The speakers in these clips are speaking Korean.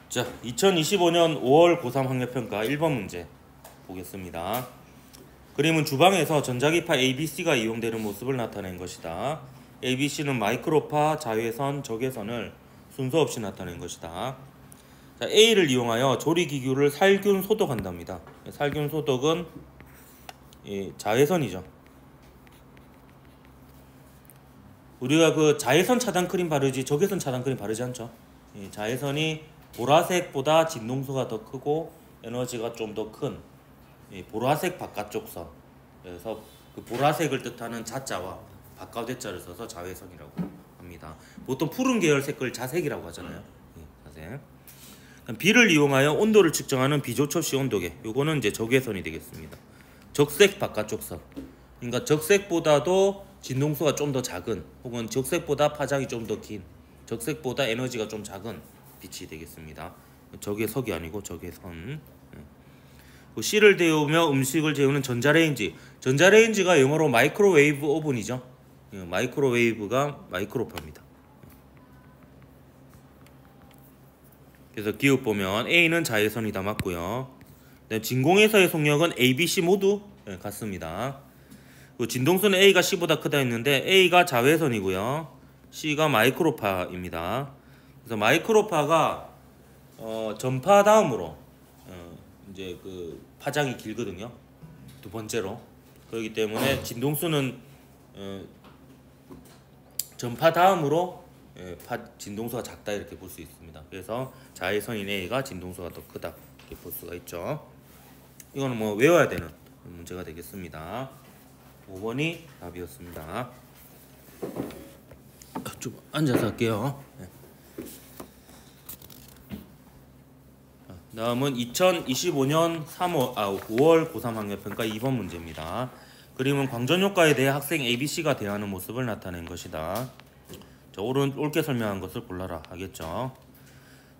자, 2025년 5월 고3 학력평가 1번 문제 보겠습니다. 그림은 주방에서 전자기파 ABC가 이용되는 모습을 나타낸 것이다. ABC는 마이크로파, 자외선, 적외선을 순서 없이 나타낸 것이다. 자, A를 이용하여 조리기구를 살균 소독한답니다. 살균 소독은 자외선이죠. 우리가 그 자외선 차단 크림 바르지 적외선 차단 크림 바르지 않죠. 자외선이 보라색보다 진동수가 더 크고 에너지가 좀 더 큰 보라색 바깥쪽 선. 그래서 그 보라색을 뜻하는 자자와 바깥대자를 써서 자외선이라고 합니다. 보통 푸른 계열 색을 자색이라고 하잖아요. 자색. B를 이용하여 온도를 측정하는 비조첩시 온도계. 요거는 이제 적외선이 되겠습니다. 적색 바깥쪽 선. 그러니까 적색보다도 진동수가 좀 더 작은, 혹은 적색보다 파장이 좀 더 긴, 적색보다 에너지가 좀 작은 빛이 되겠습니다. 적외석이 아니고 적외선. C를 데우며 음식을 재우는 전자레인지. 전자레인지가 영어로 마이크로웨이브 오븐이죠. 마이크로웨이브가 마이크로파입니다. 그래서 기호 보면 A는 자외선이다 맞고요. 진공에서의 속력은 A, B, C 모두 같습니다. 진동수는 A가 C보다 크다 했는데 A가 자외선이고요. C가 마이크로파입니다. 그래서 마이크로파가 전파 다음으로 이제 그 파장이 길거든요. 두 번째로. 그렇기 때문에 진동수는 전파 다음으로 진동수가 작다 이렇게 볼 수 있습니다. 그래서 자외선인 A가 진동수가 더 크다 이렇게 볼 수가 있죠. 이거는 뭐 외워야 되는 문제가 되겠습니다. 5번이 답이었습니다. 좀 앉아서 할게요. 다음은 2025년 5월 고3 학력평가 2번 문제입니다. 그림은 광전효과에 대해 학생 ABC가 대하는 모습을 나타낸 것이다. 자, 옳게 설명한 것을 골라라 하겠죠.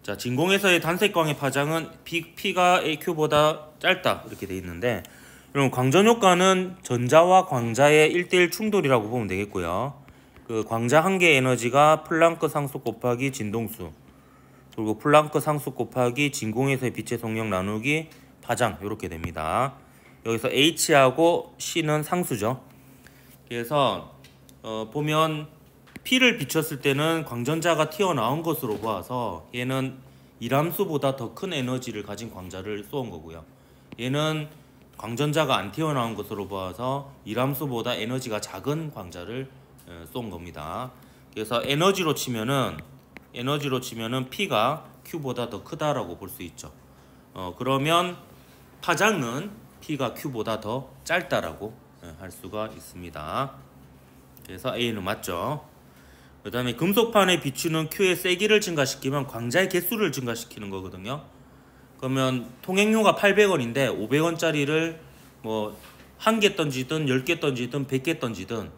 자, 진공에서의 단색광의 파장은 P가 AQ보다 짧다 이렇게 돼 있는데, 그럼 광전효과는 전자와 광자의 1대1 충돌이라고 보면 되겠고요. 그 광자 한 개의 에너지가 플랑크 상수 곱하기 진동수, 그리고 플랑크 상수 곱하기 진공에서의 빛의 속력 나누기 파장 이렇게 됩니다. 여기서 H하고 C는 상수죠. 그래서 보면 P를 비췄을 때는 광전자가 튀어나온 것으로 보아서 얘는 이람수보다 더 큰 에너지를 가진 광자를 쏘은 거고요. 얘는 광전자가 안 튀어나온 것으로 보아서 이람수보다 에너지가 작은 광자를 쏜 겁니다. 그래서 에너지로 치면은 P가 Q보다 더 크다라고 볼 수 있죠. 그러면 파장은 P가 Q보다 더 짧다라고 할 수가 있습니다. 그래서 A는 맞죠. 그 다음에 금속판에 비추는 Q의 세기를 증가시키면 광자의 개수를 증가시키는 거거든요. 그러면 통행료가 800원인데 500원짜리를 뭐 1개 던지든 10개 던지든 100개 던지든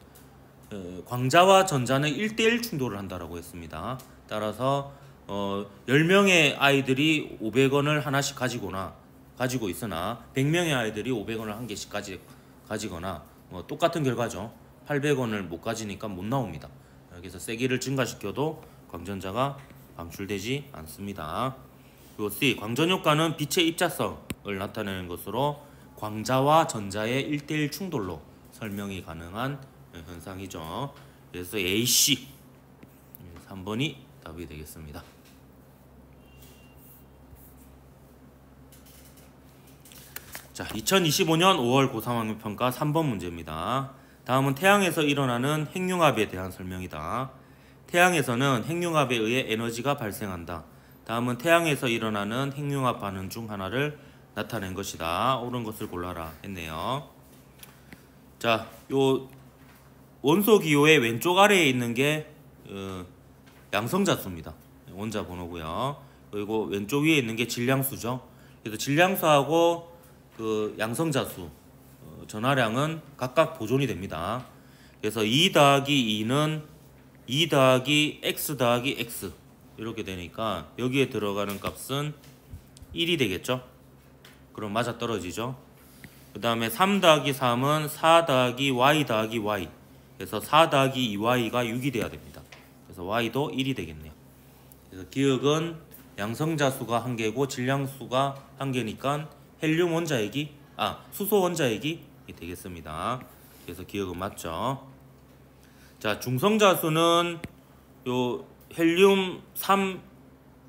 광자와 전자는 1대1 충돌을 한다라고 했습니다. 따라서 10명의 아이들이 500원을 하나씩 가지고 있으나 100명의 아이들이 500원을 한 개씩 가지거나 똑같은 결과죠. 800원을 못 가지니까 못 나옵니다. 그래서 세기를 증가시켜도 광전자가 방출되지 않습니다. 그리고 C, 광전효과는 빛의 입자성을 나타내는 것으로 광자와 전자의 1대1 충돌로 설명이 가능한 현상이죠. 그래서 AC 3번이 답이 되겠습니다. 자, 2025년 5월 고3 학력평가 3번 문제입니다. 다음은 태양에서 일어나는 핵융합에 대한 설명이다. 태양에서는 핵융합에 의해 에너지가 발생한다. 다음은 태양에서 일어나는 핵융합 반응 중 하나를 나타낸 것이다. 옳은 것을 골라라 했네요. 자, 요 원소 기호의 왼쪽 아래에 있는 게 양성자수입니다. 원자 번호고요. 그리고 왼쪽 위에 있는 게 질량수죠. 그래서 질량수하고 그 양성자수 전하량은 각각 보존이 됩니다. 그래서 2 더하기 2는 2 더하기 x 더하기 x 이렇게 되니까 여기에 들어가는 값은 1이 되겠죠. 그럼 맞아 떨어지죠. 그 다음에 3 더하기 3은 4 더하기 y 더하기 y, 그래서 4 더하기 2y가 6이 돼야 됩니다. 그래서 y도 1이 되겠네요. 그래서 기억은 양성자수가 1개고 질량수가 1개니까 헬륨 원자액이 수소 원자액이 되겠습니다. 그래서 기억은 맞죠. 자, 중성자수는 요 헬륨 3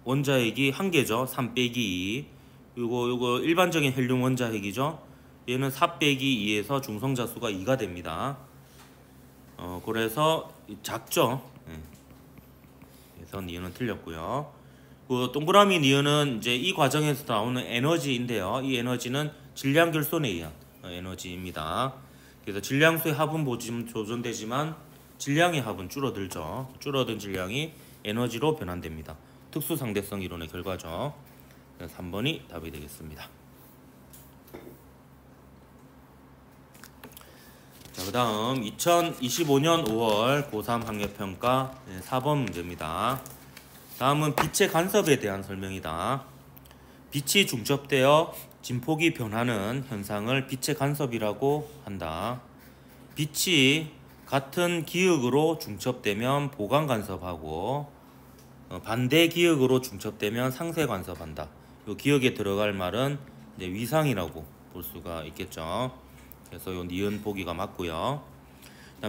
원자핵이 1개죠. 3 빼기 2. 요거 일반적인 헬륨 원자핵이죠. 얘는 4 빼기 2에서 중성자수가 2가 됩니다. 그래서 작죠. 그래서 니은은 틀렸고요. 그 동그라미 니은은 이제 이 과정에서 나오는 에너지인데요. 이 에너지는 질량 결손에 의한 에너지입니다. 그래서 질량수의 합은 보존되지만 질량의 합은 줄어들죠. 줄어든 질량이 에너지로 변환됩니다. 특수상대성 이론의 결과죠. 3번이 답이 되겠습니다. 자, 그 다음 2025년 5월 고3 학력평가 4번 문제입니다. 다음은 빛의 간섭에 대한 설명이다. 빛이 중첩되어 진폭이 변하는 현상을 빛의 간섭이라고 한다. 빛이 같은 기역으로 중첩되면 보강 간섭하고 반대 기역으로 중첩되면 상쇄 간섭한다. 이 기역에 들어갈 말은 이제 위상이라고 볼 수가 있겠죠. 그래서 이 니은 보기가 맞고요.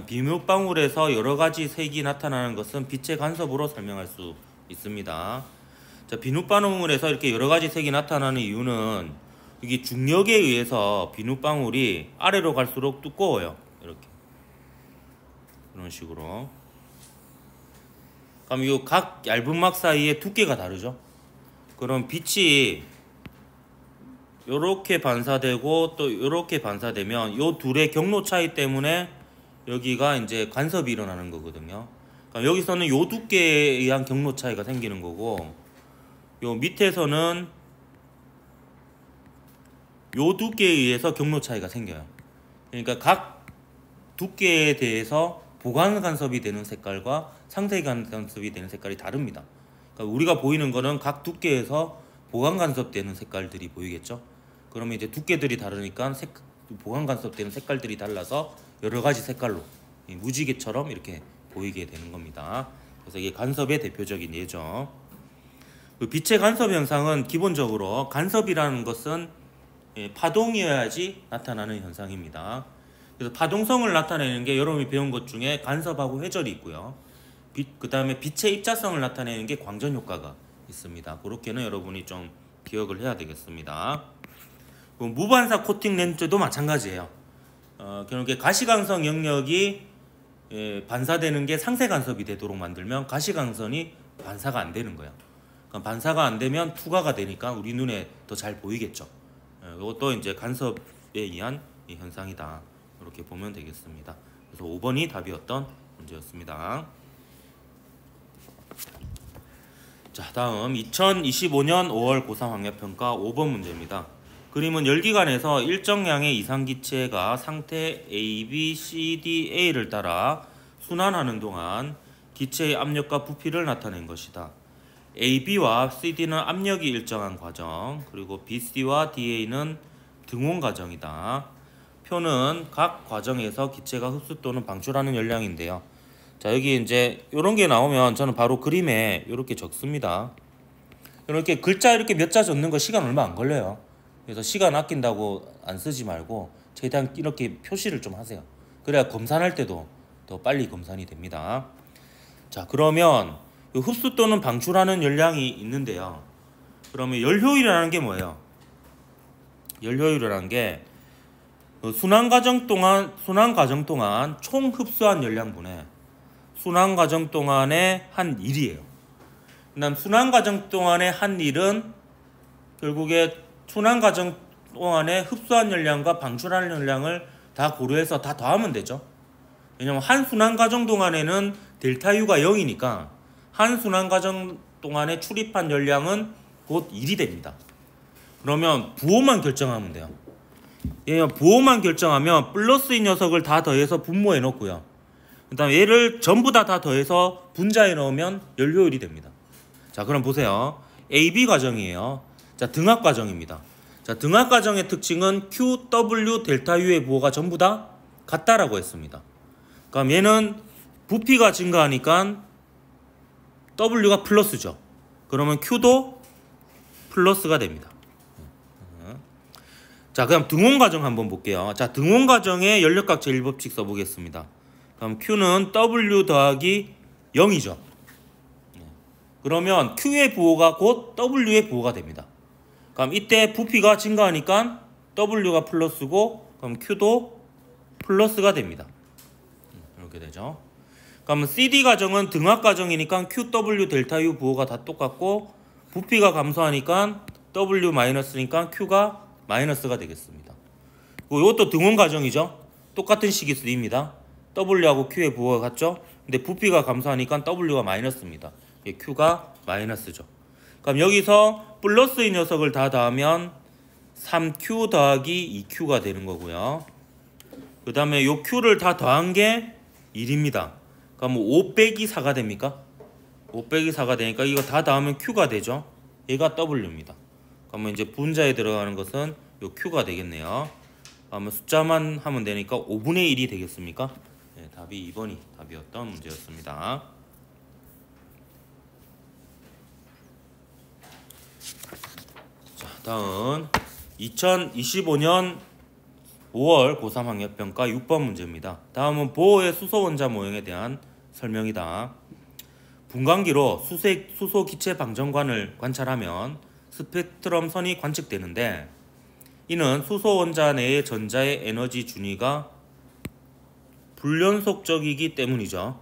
비눗방울에서 여러 가지 색이 나타나는 것은 빛의 간섭으로 설명할 수 있습니다. 자, 비눗방울에서 이렇게 여러 가지 색이 나타나는 이유는 이게 중력에 의해서 비눗방울이 아래로 갈수록 두꺼워요. 이렇게 이런 식으로. 그럼 이 각 얇은 막 사이의 두께가 다르죠. 그럼 빛이 요렇게 반사되고 또 요렇게 반사되면 요 둘의 경로 차이 때문에 여기가 이제 간섭이 일어나는 거거든요. 그러니까 여기서는 요 두께에 의한 경로 차이가 생기는 거고, 요 밑에서는 요 두께에 의해서 경로 차이가 생겨요. 그러니까 각 두께에 대해서 보강 간섭이 되는 색깔과 상쇄 간섭이 되는 색깔이 다릅니다. 그러니까 우리가 보이는 거는 각 두께에서 보강 간섭되는 색깔들이 보이겠죠. 그러면 이제 두께들이 다르니까 보강 간섭되는 색깔들이 달라서 여러 가지 색깔로 무지개처럼 이렇게 보이게 되는 겁니다. 그래서 이게 간섭의 대표적인 예죠. 그 빛의 간섭 현상은 기본적으로 간섭이라는 것은 파동이어야지 나타나는 현상입니다. 그래서 파동성을 나타내는 게 여러분이 배운 것 중에 간섭하고 회절이 있고요. 그 다음에 빛의 입자성을 나타내는 게 광전 효과가 있습니다. 그렇게는 여러분이 좀 기억을 해야 되겠습니다. 무반사 코팅 렌즈도 마찬가지예요. 그렇게 가시광선 영역이 반사되는 게 상쇄 간섭이 되도록 만들면 가시광선이 반사가 안 되는 거예요. 그럼 반사가 안 되면 투과가 되니까 우리 눈에 더 잘 보이겠죠. 이것도 이제 간섭에 의한 이 현상이다. 이렇게 보면 되겠습니다. 그래서 5번이 답이었던 문제였습니다. 자, 다음 2025년 5월 고3 학력평가 5번 문제입니다. 그림은 열기관에서 일정량의 이상기체가 상태 A, B, C, D, A를 따라 순환하는 동안 기체의 압력과 부피를 나타낸 것이다. A, B와 C, D는 압력이 일정한 과정, 그리고 B, C와 DA는 등온 과정이다. 표는 각 과정에서 기체가 흡수 또는 방출하는 열량인데요. 자, 여기 이제 이런 게 나오면 저는 바로 그림에 이렇게 적습니다. 이렇게 글자 이렇게 몇 자 적는 거 시간 얼마 안 걸려요. 그래서 시간 아낀다고 안 쓰지 말고 최대한 이렇게 표시를 좀 하세요. 그래야 검산할 때도 더 빨리 검산이 됩니다. 자, 그러면 흡수 또는 방출하는 열량이 있는데요. 그러면 열효율이라는 게 뭐예요? 열효율이라는 게 순환 과정 동안 총 흡수한 열량분의 순환 과정 동안의 한 일이에요. 그다음 순환 과정 동안의 한 일은 결국에 순환 과정 동안에 흡수한 열량과 방출한 열량을 다 고려해서 다 더하면 되죠. 왜냐면 한 순환 과정 동안에는 델타 U가 0이니까 한 순환 과정 동안에 출입한 열량은 곧 1이 됩니다. 그러면 부호만 결정하면 돼요. 부호만 결정하면 플러스 이 녀석을 다 더해서 분모에 넣고요. 그 다음에 얘를 전부 다 더해서 분자에 넣으면 열효율이 됩니다. 자, 그럼 보세요. AB 과정이에요. 자, 등압 과정입니다. 자, 등압 과정의 특징은 Q, W, 델타 U의 부호가 전부 다 같다라고 했습니다. 그럼 얘는 부피가 증가하니까 W가 플러스죠. 그러면 Q도 플러스가 됩니다. 자, 그럼 등원 과정 한번 볼게요. 자, 등원 과정에 연력각 제1법칙 써보겠습니다. 그럼 Q는 W 더하기 0이죠. 그러면 Q의 부호가 곧 W의 부호가 됩니다. 그럼 이때 부피가 증가하니까 W가 플러스고 그럼 Q도 플러스가 됩니다. 이렇게 되죠. 그럼 CD 과정은 등압 과정이니까 QW 델타 U 부호가 다 똑같고 부피가 감소하니까 W 마이너스니까 Q가 마이너스가 되겠습니다. 이것도 등원 과정이죠. 똑같은 식이 쓰입니다. W하고 Q의 부호가 같죠. 근데 부피가 감소하니까 W가 마이너스입니다. Q가 마이너스죠. 그럼 여기서 플러스의 녀석을 다 더하면 3Q 더하기 2Q가 되는 거고요. 그 다음에 요 Q를 다 더한 게 1입니다. 그럼 5 빼기 4가 됩니까? 5 빼기 4가 되니까 이거 다 더하면 Q가 되죠. 얘가 W입니다. 그러면 이제 분자에 들어가는 것은 요 Q가 되겠네요. 그러면 숫자만 하면 되니까 5분의 1이 되겠습니까? 네, 답이 2번이 답이었던 문제였습니다. 자, 다음 2025년 5월 고3 학력평가 6번 문제입니다. 다음은 보호의 수소 원자 모형에 대한 설명이다. 분광기로 수소 기체 방정관을 관찰하면 스펙트럼 선이 관측되는데 이는 수소 원자 내의 전자의 에너지 준위가 불연속적이기 때문이죠.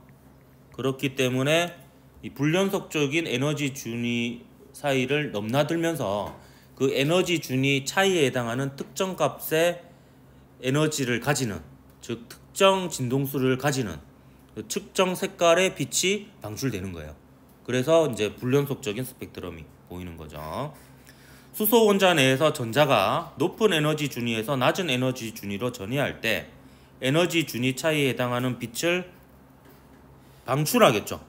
그렇기 때문에 이 불연속적인 에너지 준위 사이를 넘나들면서 그 에너지 준위 차이에 해당하는 특정 값의 에너지를 가지는, 즉 특정 진동수를 가지는 그 특정 색깔의 빛이 방출되는 거예요. 그래서 이제 불연속적인 스펙트럼이 보이는 거죠. 수소 원자 내에서 전자가 높은 에너지 준위에서 낮은 에너지 준위로 전이할 때 에너지 준위 차이에 해당하는 빛을 방출하겠죠.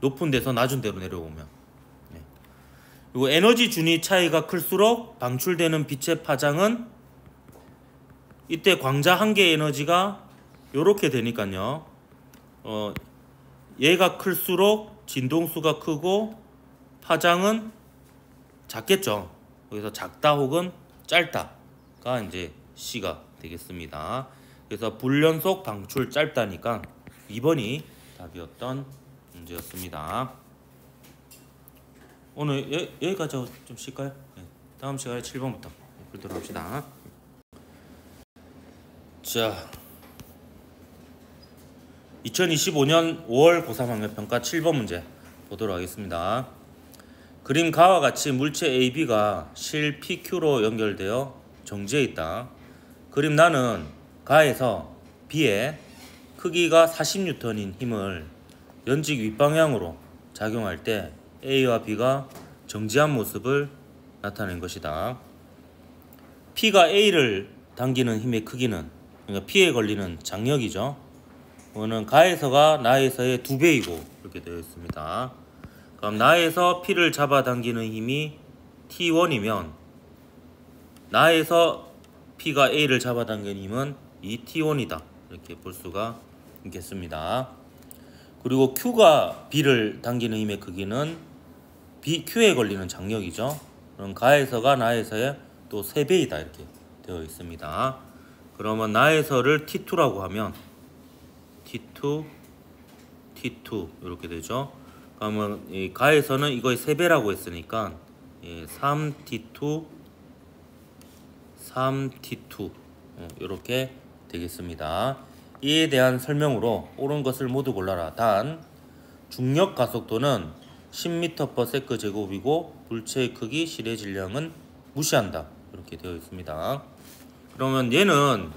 높은 데서 낮은 데로 내려오면. 그리고 에너지 준위 차이가 클수록 방출되는 빛의 파장은 이때 광자 한 개의 에너지가 이렇게 되니까요. 얘가 클수록 진동수가 크고 파장은 작겠죠. 여기서 작다 혹은 짧다가 이제 C가 되겠습니다. 그래서 불연속 방출 짧다니까 2번이 답이었던 문제였습니다. 오늘 여기까지 좀 쉴까요? 네, 다음 시간에 7번부터 풀도록 합시다. 자, 2025년 5월 고3 학력평가 7번 문제 보도록 하겠습니다. 그림 가와 같이 물체 AB가 실 PQ로 연결되어 정지해 있다. 그림 나는 가에서 B에 크기가 40N인 힘을 연직 윗방향으로 작용할 때 A와 B가 정지한 모습을 나타낸 것이다. P가 A를 당기는 힘의 크기는, 그러니까 P에 걸리는 장력이죠. 이거는 가에서가 나에서의 2배이고 이렇게 되어 있습니다. 그럼 나에서 P를 잡아당기는 힘이 T1이면 나에서 P가 A를 잡아당기는 힘은 2T1이다. 이렇게 볼 수가 있겠습니다. 그리고 Q가 B를 당기는 힘의 크기는 Q에 걸리는 장력이죠. 그럼 가에서가 나에서의 또 3배이다. 이렇게 되어 있습니다. 그러면 나에서를 T2라고 하면 T2 이렇게 되죠. 그러면 이 가에서는 이거의 3배라고 했으니까 3T2 이렇게 되겠습니다. 이에 대한 설명으로 옳은 것을 모두 골라라. 단 중력 가속도는 10m/s 제곱이고 물체의 크기, 실의 질량은 무시한다. 이렇게 되어 있습니다. 그러면 얘는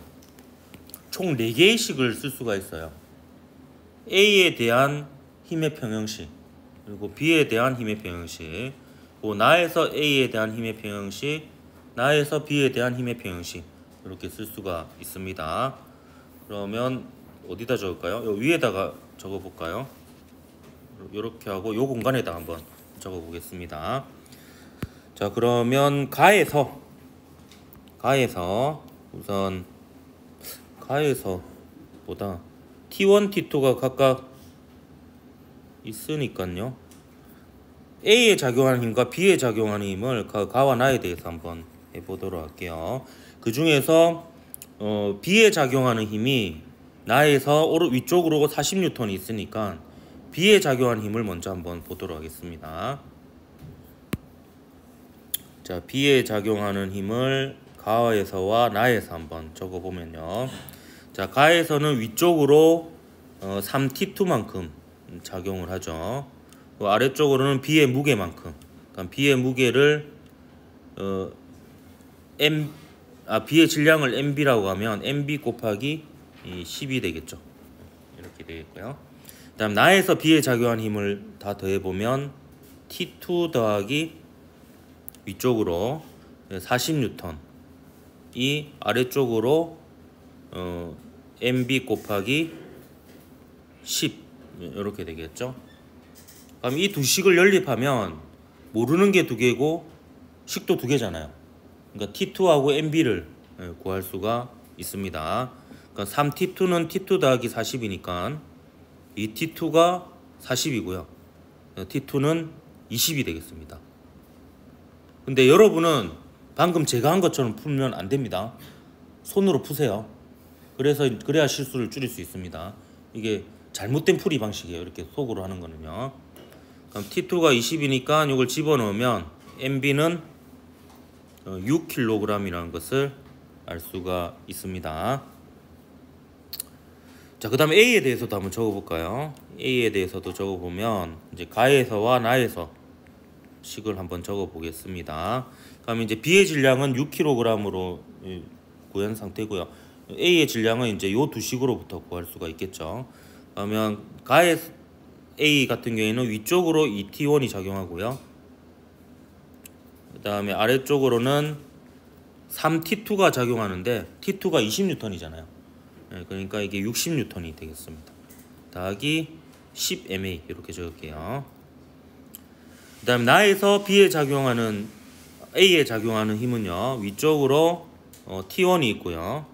총 4개의 식을 쓸 수가 있어요. A에 대한 힘의 평형식, 그리고 B에 대한 힘의 평형식, 그리고 나에서 A에 대한 힘의 평형식, 나에서 B에 대한 힘의 평형식 이렇게 쓸 수가 있습니다. 그러면 어디다 적을까요? 요 위에다가 적어볼까요? 이렇게 하고 요 공간에다 한번 적어보겠습니다. 자, 그러면 가에서 우선 가에서보다 T1, T2가 각각 있으니까요. A에 작용하는 힘과 B에 작용하는 힘을 가와 나에 대해서 한번 해보도록 할게요. 그 중에서 B에 작용하는 힘이 나에서 위쪽으로 40N이 있으니까 B에 작용하는 힘을 먼저 한번 보도록 하겠습니다. 자, B에 작용하는 힘을 가에서와 나에서 한번 적어보면요. 자, 가에서는 위쪽으로 3T2만큼 작용을 하죠. 아래쪽으로는 B의 무게만큼. 그러니까 B의 무게를 B의 질량을 MB라고 하면 MB 곱하기 10이 되겠죠. 이렇게 되겠고요. 그다음 나에서 B에 작용한 힘을 다 더해보면 T2 더하기 위쪽으로 40N 이 아래쪽으로 MB 곱하기 10 이렇게 되겠죠. 그럼 이 두 식을 연립하면 모르는 게 두 개고 식도 두 개잖아요. 그러니까 T2하고 MB를 구할 수가 있습니다. 그러니까 3T2는 T2 더하기 40이니까 이 T2가 40이고요. T2는 20이 되겠습니다. 근데 여러분은 방금 제가 한 것처럼 풀면 안 됩니다. 손으로 푸세요. 그래야 실수를 줄일 수 있습니다. 이게 잘못된 풀이 방식이에요. 이렇게 속으로 하는 거는요. 그럼 T2가 20이니까 이걸 집어넣으면 MB는 6kg이라는 것을 알 수가 있습니다. 자, 그 다음에 A에 대해서도 한번 적어볼까요? A에 대해서도 적어보면 이제 가에서와 나에서 식을 한번 적어보겠습니다. 그럼 이제 B의 질량은 6kg으로 구한 상태고요. A의 질량은 이제 요 두 식으로부터 구할 수가 있겠죠. 그러면 가에 A 같은 경우에는 위쪽으로 2T1이 작용하고요. 그 다음에 아래쪽으로는 3T2가 작용하는데 T2가 20N이잖아요. 그러니까 이게 60N이 되겠습니다. 더하기 10MA 이렇게 적을게요. 그 다음 나에서 B에 작용하는 A에 작용하는 힘은요. 위쪽으로 T1이 있고요.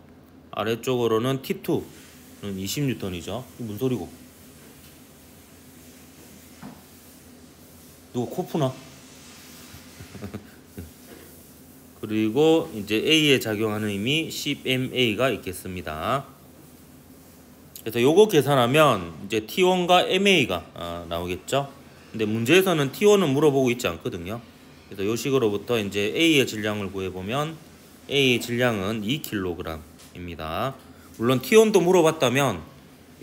아래쪽으로는 T2는 20N이죠. 무슨 소리고? 누가 코 푸나? 그리고 이제 A에 작용하는 힘이 10MA가 있겠습니다. 그래서 요거 계산하면 이제 T1과 MA가 나오겠죠. 근데 문제에서는 T1은 물어보고 있지 않거든요. 그래서 요 식으로부터 이제 A의 질량을 구해보면 A의 질량은 2kg입니다. 물론 T1도 물어봤다면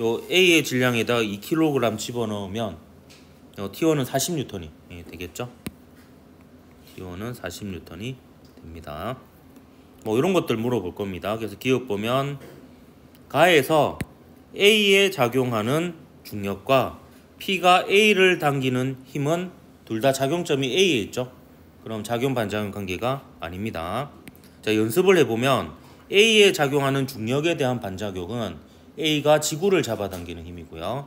요 A의 질량에다가 2kg 집어넣으면 T1은 40N이 되겠죠. T1은 40N이 됩니다. 뭐 이런 것들 물어볼 겁니다. 그래서 기억 보면 가에서 A에 작용하는 중력과 P가 A를 당기는 힘은 둘 다 작용점이 A에 있죠. 그럼 작용 반작용 관계가 아닙니다. 자, 연습을 해보면 A에 작용하는 중력에 대한 반작용은 A가 지구를 잡아당기는 힘이고요.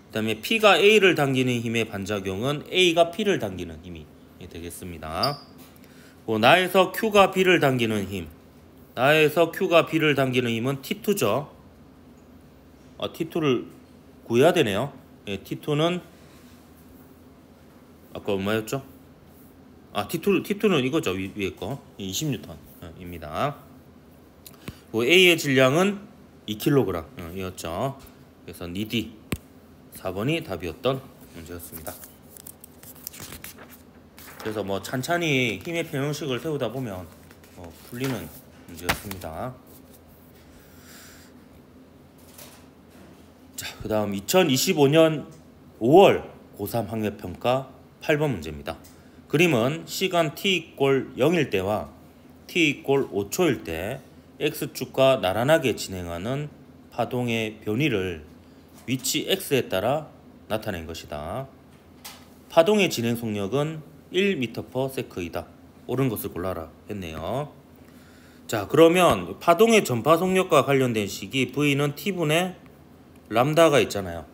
그 다음에 P가 A를 당기는 힘의 반작용은 A가 P를 당기는 힘이 되겠습니다. 나에서 Q가 B를 당기는 힘, 나에서 Q가 B를 당기는 힘은 T2죠. T2를 구해야 되네요. T2는 아까 얼마였죠? T2는 이거죠. 위에 거 20N입니다. A의 질량은 2kg이었죠. 그래서 니디 4번이 답이었던 문제였습니다. 그래서 뭐 찬찬히 힘의 평형식을 세우다 보면 풀리는 문제였습니다. 자, 그 다음 2025년 5월 고3 학력평가 8번 문제입니다. 그림은 시간 t = 0일 때와 t = 5초일 때 x축과 나란하게 진행하는 파동의 변이를 위치 x에 따라 나타낸 것이다. 파동의 진행 속력은 1m/s이다. 옳은 것을 골라라 했네요. 자, 그러면 파동의 전파 속력과 관련된 식이 V는 T분의 람다가 있잖아요.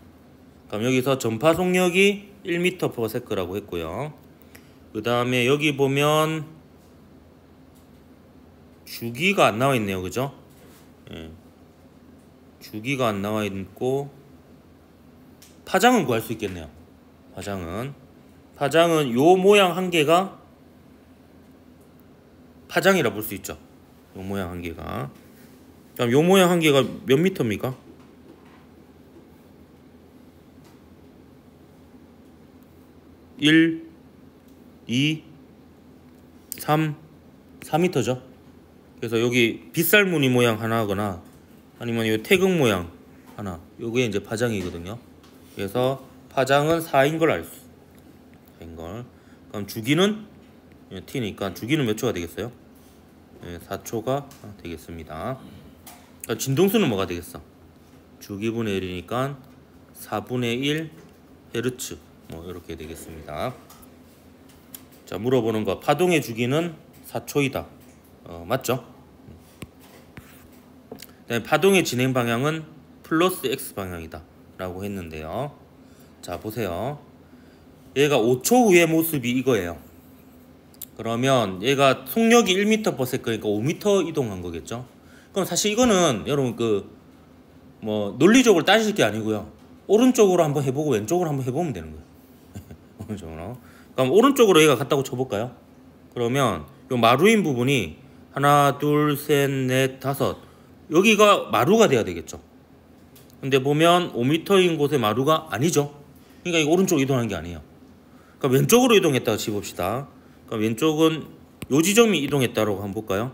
그럼 여기서 전파 속력이 1m/s라고 했고요. 그 다음에 여기 보면 주기가 안 나와 있네요. 그죠? 주기가 안 나와 있고 파장은 구할 수 있겠네요. 파장은 파장은 요 모양 한 개가 파장이라 볼 수 있죠. 요 모양 한 개가. 그럼 요 모양 한 개가 몇 미터입니까? 1, 2, 3, 4m죠. 그래서 여기 빗살무늬 모양 하나 하거나 아니면 요 태극 모양 하나, 요게 이제 파장이거든요. 그래서 파장은 4인 걸 알 수. 4인 걸. 그럼 주기는 t니까 주기는 몇 초가 되겠어요? 4초가 되겠습니다. 그러니까 진동수는 뭐가 되겠어? 주기분의 1이니까 4분의 1 헤르츠 뭐 이렇게 되겠습니다. 자, 물어보는 거 파동의 주기는 4초이다. 맞죠? 그다음에 파동의 진행 방향은 플러스 x 방향이다 라고 했는데요. 자, 보세요. 얘가 5초 후의 모습이 이거예요. 그러면 얘가 속력이 1m/s니까 5m 이동한 거겠죠. 그럼 사실 이거는 여러분 뭐 논리적으로 따질 게 아니고요. 오른쪽으로 한번 해보고 왼쪽으로 한번 해보면 되는 거예요. 오른쪽으로. 그럼 오른쪽으로 얘가 갔다고 쳐볼까요? 그러면 요 마루인 부분이 하나, 둘, 셋, 넷, 다섯, 여기가 마루가 돼야 되겠죠. 근데 보면 5m인 곳에 마루가 아니죠. 그러니까 이거 오른쪽 이동한 게 아니에요. 그러니까 왼쪽으로 이동했다고 치봅시다. 그럼 왼쪽은 요 지점이 이동했다라고 한번 볼까요?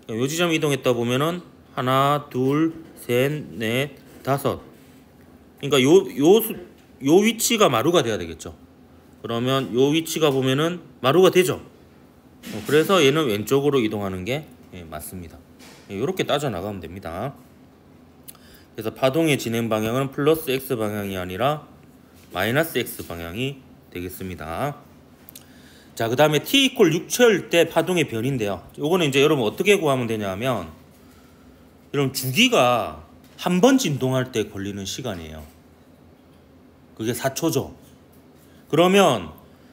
요 지점이 이동했다 보면은 하나, 둘, 셋, 넷, 다섯. 그러니까 요 위치가 마루가 돼야 되겠죠. 그러면 요 위치가 보면은 마루가 되죠. 그래서 얘는 왼쪽으로 이동하는 게 맞습니다. 이렇게 따져 나가면 됩니다. 그래서 파동의 진행 방향은 플러스 x 방향이 아니라 마이너스 x 방향이 되겠습니다. 자, 그 다음에 t = 6초일 때 파동의 변인데요. 요거는 이제 여러분 어떻게 구하면 되냐면, 여러분 주기가 한 번 진동할 때 걸리는 시간이에요. 그게 4초죠. 그러면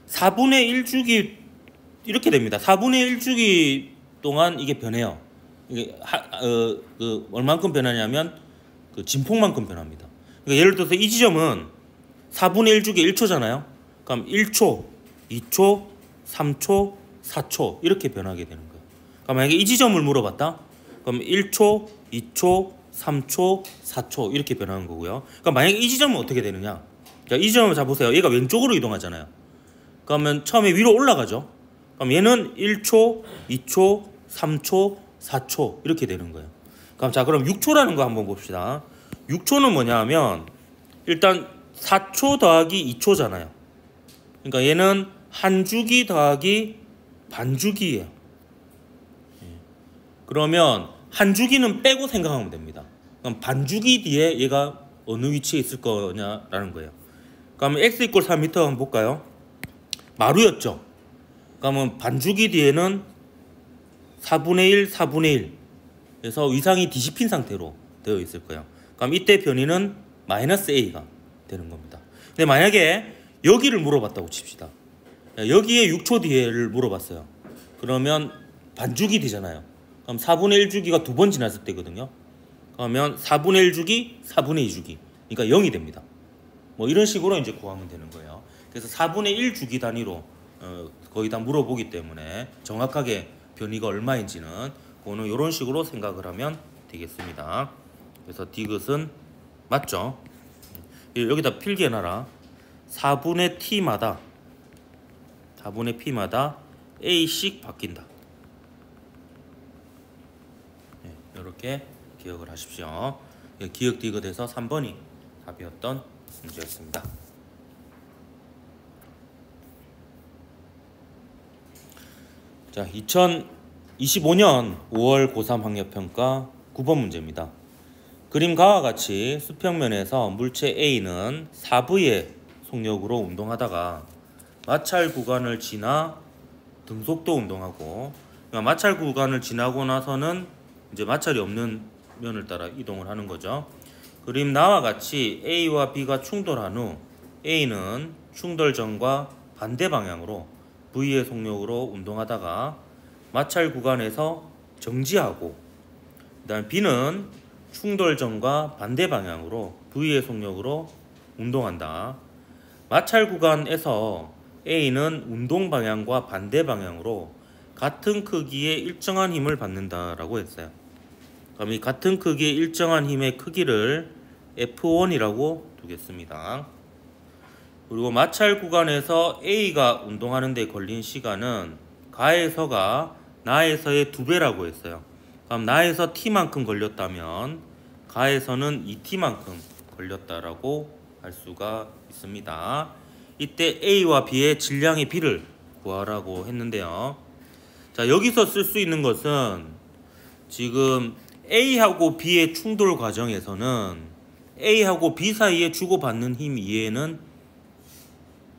4분의 1주기 이렇게 됩니다. 4분의 1주기 동안 이게 변해요. 이게 얼만큼 변하냐면 진폭만큼 변합니다. 그러니까 예를 들어서 이 지점은 4분의 1주기 1초잖아요. 그럼 1초, 2초, 3초, 4초 이렇게 변하게 되는 거예요. 그러니까 만약에 이 지점을 물어봤다. 그럼 1초, 2초, 3초, 4초 이렇게 변하는 거고요. 그러니까 만약에 이 지점은 어떻게 되느냐? 자, 이 지점을 자 보세요. 얘가 왼쪽으로 이동하잖아요. 그러면 처음에 위로 올라가죠. 그럼 얘는 1초, 2초, 3초, 4초 이렇게 되는 거예요. 그럼 6초라는 거 한번 봅시다. 6초는 뭐냐 하면 일단 4초 더하기 2초잖아요. 그러니까 얘는 한 주기 더하기 반 주기예요. 그러면 한 주기는 빼고 생각하면 됩니다. 그럼 반 주기 뒤에 얘가 어느 위치에 있을 거냐라는 거예요. 그러면 x = 3m 한번 볼까요? 마루였죠. 그러면 반 주기 뒤에는 4분의 1, 4분의 1. 그래서 위상이 뒤집힌 상태로 되어 있을 거예요. 그럼 이때 변이는 마이너스 a가 되는 겁니다. 근데 만약에 여기를 물어봤다고 칩시다. 여기에 6초 뒤에를 물어봤어요. 그러면 반주기 되잖아요. 그럼 4분의 1주기가 두 번 지났을 때거든요. 그러면 4분의 1주기, 4분의 2주기. 그러니까 0이 됩니다. 뭐 이런 식으로 이제 구하면 되는 거예요. 그래서 4분의 1주기 단위로 거의 다 물어보기 때문에 정확하게 변이가 얼마인지는 그거는 이런 식으로 생각을 하면 되겠습니다. 그래서 디귿은 맞죠? 여기다 필기해놔라. 4분의 t마다 a씩 바뀐다. 네, 이렇게 기억을 하십시오. 기억 디귿에서 3번이 답이었던 문제였습니다. 자, 2025년 5월 고3 학력평가 9번 문제입니다. 그림과 같이 수평면에서 물체 A는 4V의 속력으로 운동하다가 마찰 구간을 지나 등속도 운동하고, 그러니까 마찰 구간을 지나고 나서는 이제 마찰이 없는 면을 따라 이동을 하는 거죠. 그림 나와 같이 A와 B가 충돌한 후 A는 충돌 전과 반대 방향으로 V의 속력으로 운동하다가 마찰 구간에서 정지하고, 그다음 B는 충돌 전과 반대 방향으로 V의 속력으로 운동한다. 마찰 구간에서 A는 운동 방향과 반대 방향으로 같은 크기의 일정한 힘을 받는다라고 했어요. 그럼 이 같은 크기의 일정한 힘의 크기를 F1이라고 두겠습니다. 그리고 마찰 구간에서 A가 운동하는 데 걸린 시간은 가에서가 나에서의 2배라고 했어요. 그럼 나에서 T만큼 걸렸다면 가에서는 2T만큼 걸렸다라고 할 수가 있습니다. 이때 A와 B의 질량의 비를 구하라고 했는데요. 자, 여기서 쓸 수 있는 것은 지금 A하고 B의 충돌 과정에서는 A하고 B 사이에 주고받는 힘 이외에는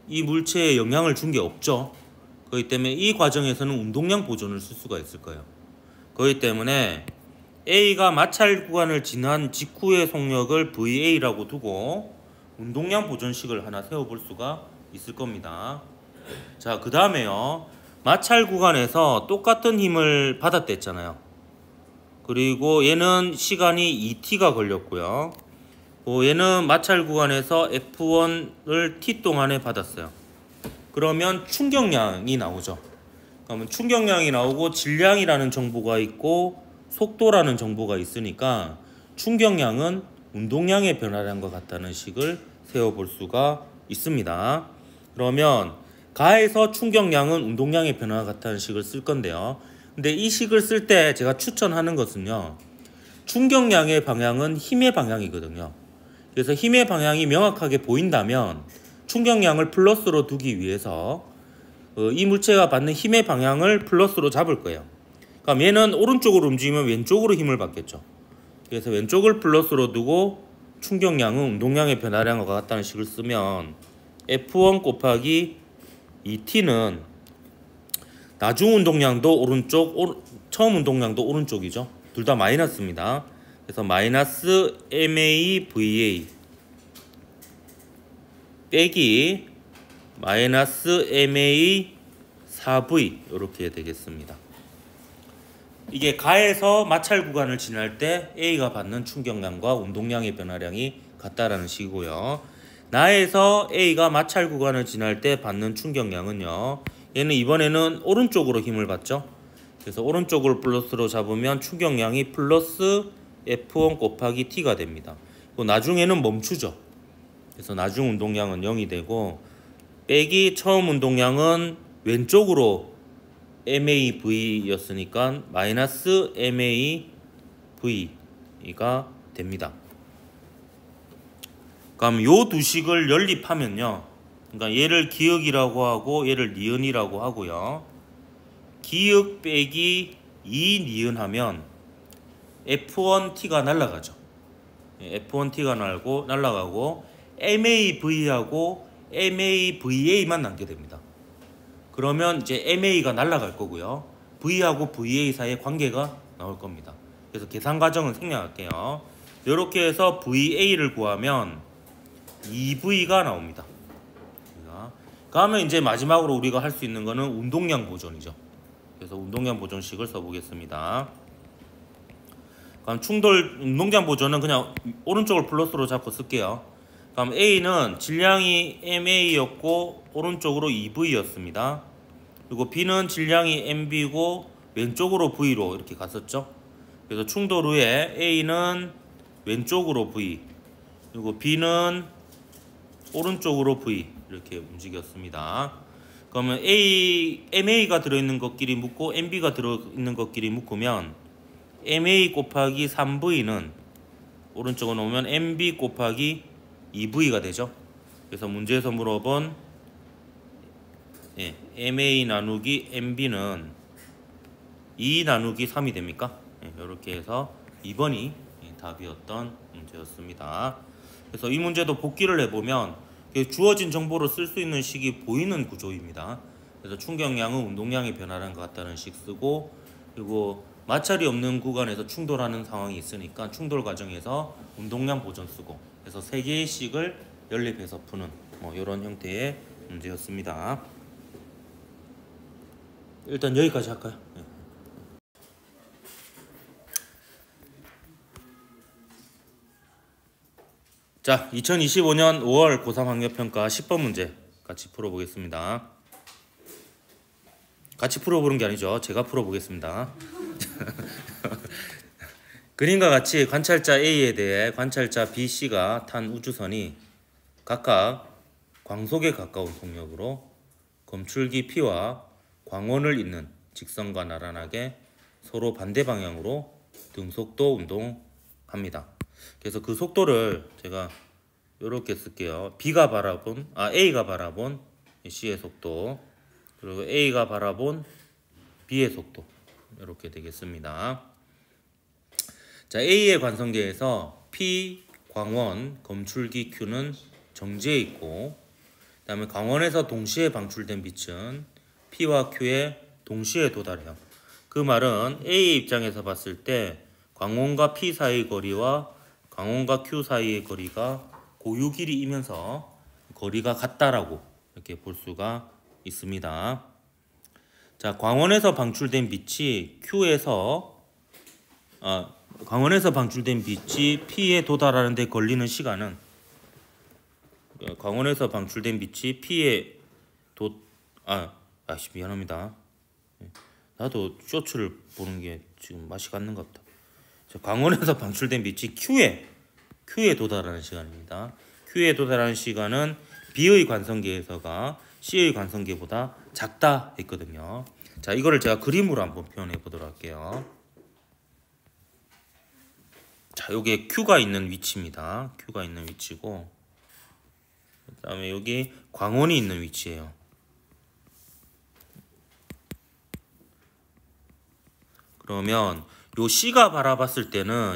이 물체에 영향을 준 게 없죠. 그렇기 때문에 이 과정에서는 운동량 보존을 쓸 수가 있을 거예요. 그렇기 때문에 A가 마찰 구간을 지난 직후의 속력을 VA라고 두고 운동량 보존식을 하나 세워볼 수가 있을 겁니다. 자, 그 다음에요. 마찰 구간에서 똑같은 힘을 받았댔잖아요. 그리고 얘는 시간이 2T가 걸렸고요. 얘는 마찰 구간에서 F1을 T 동안에 받았어요. 그러면 충격량이 나오죠. 그러면 충격량이 나오고 질량이라는 정보가 있고 속도라는 정보가 있으니까 충격량은 운동량의 변화량과 같다는 식을 세워볼 수가 있습니다. 그러면 가에서 충격량은 운동량의 변화와 같다는 식을 쓸 건데요. 근데 이 식을 쓸 때 제가 추천하는 것은요. 충격량의 방향은 힘의 방향이거든요. 그래서 힘의 방향이 명확하게 보인다면 충격량을 플러스로 두기 위해서 이 물체가 받는 힘의 방향을 플러스로 잡을 거예요. 그럼 얘는 오른쪽으로 움직이면 왼쪽으로 힘을 받겠죠. 그래서 왼쪽을 플러스로 두고 충격량은 운동량의 변화량과 같다는 식을 쓰면 F1 곱하기 2T는 나중 운동량도 오른쪽, 처음 운동량도 오른쪽이죠. 둘 다 마이너스입니다. 그래서 마이너스 MAVA 빼기 마이너스 MA 4V 이렇게 되겠습니다. 이게 가에서 마찰 구간을 지날 때 A가 받는 충격량과 운동량의 변화량이 같다라는 식이고요. 나에서 A가 마찰 구간을 지날 때 받는 충격량은요. 얘는 이번에는 오른쪽으로 힘을 받죠. 그래서 오른쪽을 플러스로 잡으면 충격량이 플러스 F1 곱하기 T가 됩니다. 나중에는 멈추죠. 그래서 나중 운동량은 0이 되고 빼기 처음 운동량은 왼쪽으로 MAV였으니까 마이너스 MAV가 됩니다. 그럼 요 두 식을 연립하면요. 그러니까 얘를 기역이라고 하고 얘를 니은이라고 하고요. 기역 빼기 2 니은 하면 F1T가 날아가죠. F1T가 날아가고 MAV하고 MAVA만 남게 됩니다. 그러면 이제 MA가 날아갈 거고요. V하고 VA 사이의 관계가 나올 겁니다. 그래서 계산 과정은 생략할게요. 이렇게 해서 VA를 구하면 2V가 나옵니다. 그러면 이제 마지막으로 우리가 할 수 있는 거는 운동량 보존이죠. 그래서 운동량 보존식을 써보겠습니다. 그럼 운동량 보존은 그냥 오른쪽을 플러스로 잡고 쓸게요. 그럼 A는 질량이 MA였고 오른쪽으로 2V였습니다. 그리고 B는 질량이 MB고 왼쪽으로 V로 이렇게 갔었죠. 그래서 충돌 후에 A는 왼쪽으로 V 그리고 B는 오른쪽으로 V 이렇게 움직였습니다. 그러면 MA가 들어있는 것끼리 묶고 MB가 들어있는 것끼리 묶으면 MA 곱하기 3V는 오른쪽으로 놓으면 MB 곱하기 2V가 되죠. 그래서 문제에서 물어본 MA 나누기 MB는 2 나누기 3이 됩니까? 이렇게 해서 2번이 답이었던 문제였습니다. 그래서 이 문제도 복기를 해보면 주어진 정보를 쓸 수 있는 식이 보이는 구조입니다. 그래서 충격량은 운동량의 변화랑 같다는 식 쓰고, 그리고 마찰이 없는 구간에서 충돌하는 상황이 있으니까 충돌 과정에서 운동량 보존 쓰고, 그래서 세 개의 식을 연립해서 푸는 이런 형태의 문제였습니다. 일단 여기까지 할까요? 자, 2025년 5월 고3 학력평가 10번 문제 같이 풀어보겠습니다. 같이 풀어보는 게 아니죠. 제가 풀어보겠습니다. 그림과 같이 관찰자 A에 대해 관찰자 B, C가 탄 우주선이 각각 광속에 가까운 속력으로 검출기 P와 광원을 잇는 직선과 나란하게 서로 반대 방향으로 등속도 운동합니다. 그래서 그 속도를 제가 이렇게 쓸게요. A가 바라본 C의 속도, 그리고 A가 바라본 B의 속도, 이렇게 되겠습니다. 자, A의 관성계에서 P, 광원, 검출기 Q는 정지해 있고, 그 다음에 광원에서 동시에 방출된 빛은 P와 Q에 동시에 도달해요. 그 말은 A의 입장에서 봤을 때 광원과 P 사이의 거리와 광원과 Q 사이의 거리가 고유 길이이면서 거리가 같다라고 이렇게 볼 수가 있습니다. 자, 광원에서 방출된 빛이 광원에서 방출된 빛이 P에 도달하는 데 걸리는 시간은, 광원에서 방출된 빛이 P에 미안합니다. 나도 쇼츠를 보는 게 지금 맛이 갔는가 보다. 자, 광원에서 방출된 빛이 Q에 도달하는 시간입니다. Q에 도달하는 시간은 B의 관성계에서가 C의 관성계보다 작다 했거든요. 자, 이거를 제가 그림으로 한번 표현해 보도록 할게요. 자, 요게 Q가 있는 위치입니다. Q가 있는 위치고, 그 다음에 여기 광원이 있는 위치예요. 그러면 요 C가 바라봤을 때는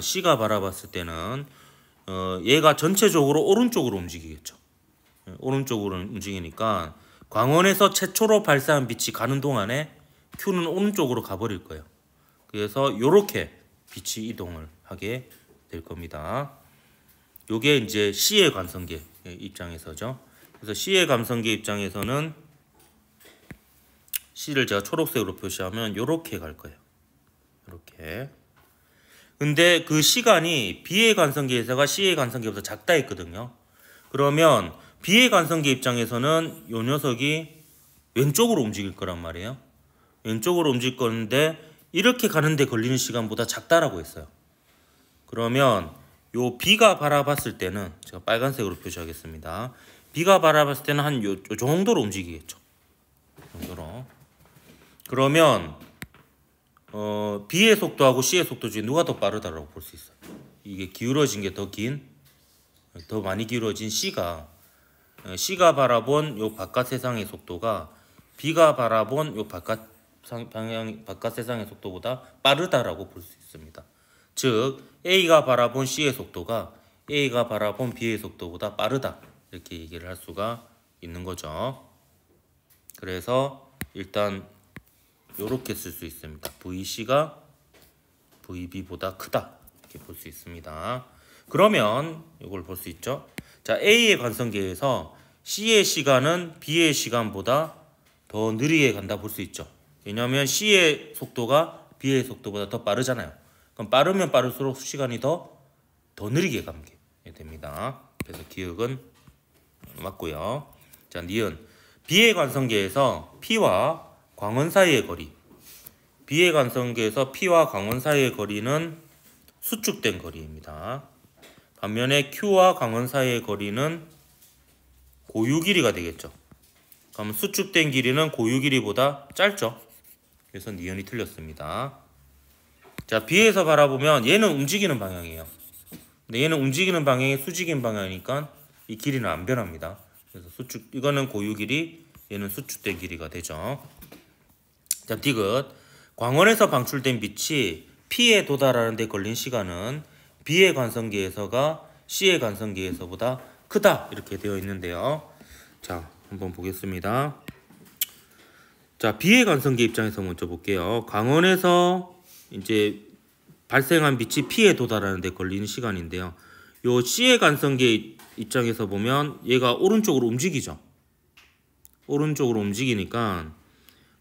얘가 전체적으로 오른쪽으로 움직이겠죠. 오른쪽으로 움직이니까 광원에서 최초로 발사한 빛이 가는 동안에 Q는 오른쪽으로 가버릴 거예요. 그래서 이렇게 빛이 이동을 하게 될 겁니다. 요게 이제 C의 관성계 입장에서죠. 그래서 C의 관성계 입장에서는 C를 제가 초록색으로 표시하면 요렇게 갈 거예요. 이렇게. 근데 그 시간이 B의 관성계에서가 C의 관성계보다 작다 했거든요. 그러면 B의 관성계 입장에서는 요 녀석이 왼쪽으로 움직일 거란 말이에요. 왼쪽으로 움직일 건데 이렇게 가는데 걸리는 시간보다 작다라고 했어요. 그러면 요 B가 바라봤을 때는, 제가 빨간색으로 표시하겠습니다. B가 바라봤을 때는 한 요 정도로 움직이겠죠. 정도로. 그러면 B의 속도하고 C의 속도 중에 누가 더 빠르다라고 볼 수 있어요. 이게 기울어진 게 더 많이 기울어진 C가 바라본 요 바깥 세상의 속도가 B가 바라본 요 바깥 세상의 속도보다 빠르다라고 볼 수 있습니다. 즉 A가 바라본 C의 속도가 A가 바라본 B의 속도보다 빠르다, 이렇게 얘기를 할 수가 있는 거죠. 그래서 일단 요렇게 쓸 수 있습니다. VC가 VB보다 크다, 이렇게 볼 수 있습니다. 그러면 이걸 볼 수 있죠. 자, A의 관성계에서 C의 시간은 B의 시간보다 더 느리게 간다 볼 수 있죠. 왜냐하면 C의 속도가 B의 속도보다 더 빠르잖아요. 그럼 빠르면 빠를수록 시간이 더 느리게 가게 됩니다. 그래서 기억은 맞고요. 자, 니은 B의 관성계에서 P와 광원 사이의 거리, B의 관성계에서 P와 광원 사이의 거리는 수축된 거리입니다. 반면에 Q와 광원 사이의 거리는 고유 길이가 되겠죠. 그럼 수축된 길이는 고유 길이보다 짧죠. 그래서 니은이 틀렸습니다. 자, B에서 바라보면 얘는 움직이는 방향이에요. 근데 얘는 움직이는 방향이 수직인 방향이니까 이 길이는 안 변합니다. 그래서 이거는 고유 길이, 얘는 수축된 길이가 되죠. 자, 디귿. 광원에서 방출된 빛이 P에 도달하는 데 걸린 시간은 B의 관성계에서가 C의 관성계에서보다 크다, 이렇게 되어 있는데요. 자, 한번 보겠습니다. 자, B의 관성계 입장에서 먼저 볼게요. 광원에서 이제 발생한 빛이 P에 도달하는 데 걸리는 시간인데요. 요 C의 관성계 입장에서 보면 얘가 오른쪽으로 움직이죠. 오른쪽으로 움직이니까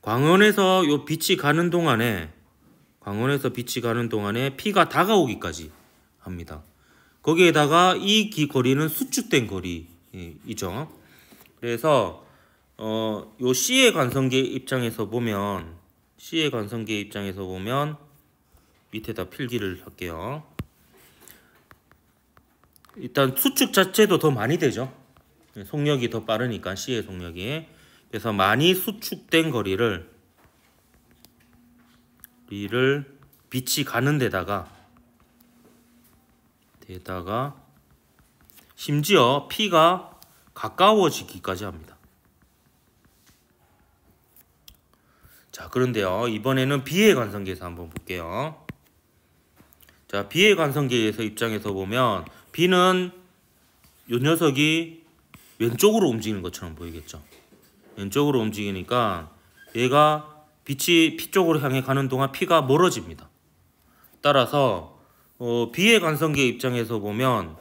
광원에서 요 빛이 가는 동안에 P가 다가오기까지 합니다. 거기에다가 이 거리는 수축된 거리이죠. 그래서 요 C의 관성계 입장에서 보면 밑에다 필기를 할게요. 일단 수축 자체도 더 많이 되죠. 속력이 더 빠르니까 C의 속력이. 그래서 많이 수축된 거리를 빛이 가는 데다가 심지어 P가 가까워지기까지 합니다. 자, 그런데요, 이번에는 B의 관성계에서 한번 볼게요. 자, B의 관성계에서 입장에서 보면 B는 이 녀석이 왼쪽으로 움직이는 것처럼 보이겠죠. 왼쪽으로 움직이니까 얘가 빛이 P 쪽으로 향해 가는 동안 P가 멀어집니다. 따라서 B의 관성계 입장에서 보면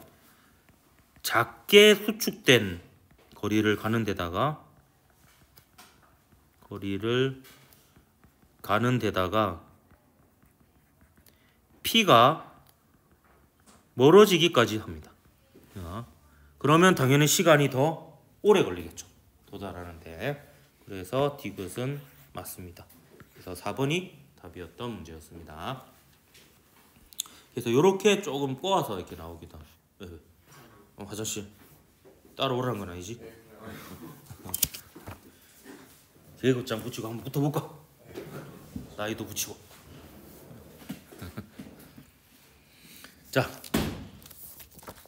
작게 수축된 거리를 가는 데다가 P가 멀어지기까지 합니다. 그러면 당연히 시간이 더 오래 걸리겠죠. 도달하는데. 그래서 디귿은 맞습니다. 그래서 4번이 답이었던 문제였습니다. 그래서 이렇게 조금 꼬아서 이렇게 나오기도 하죠. 화장실 따라오라는 건 아니지? 계급장 붙이고 한번 붙어볼까? 나이도 붙이고. 자,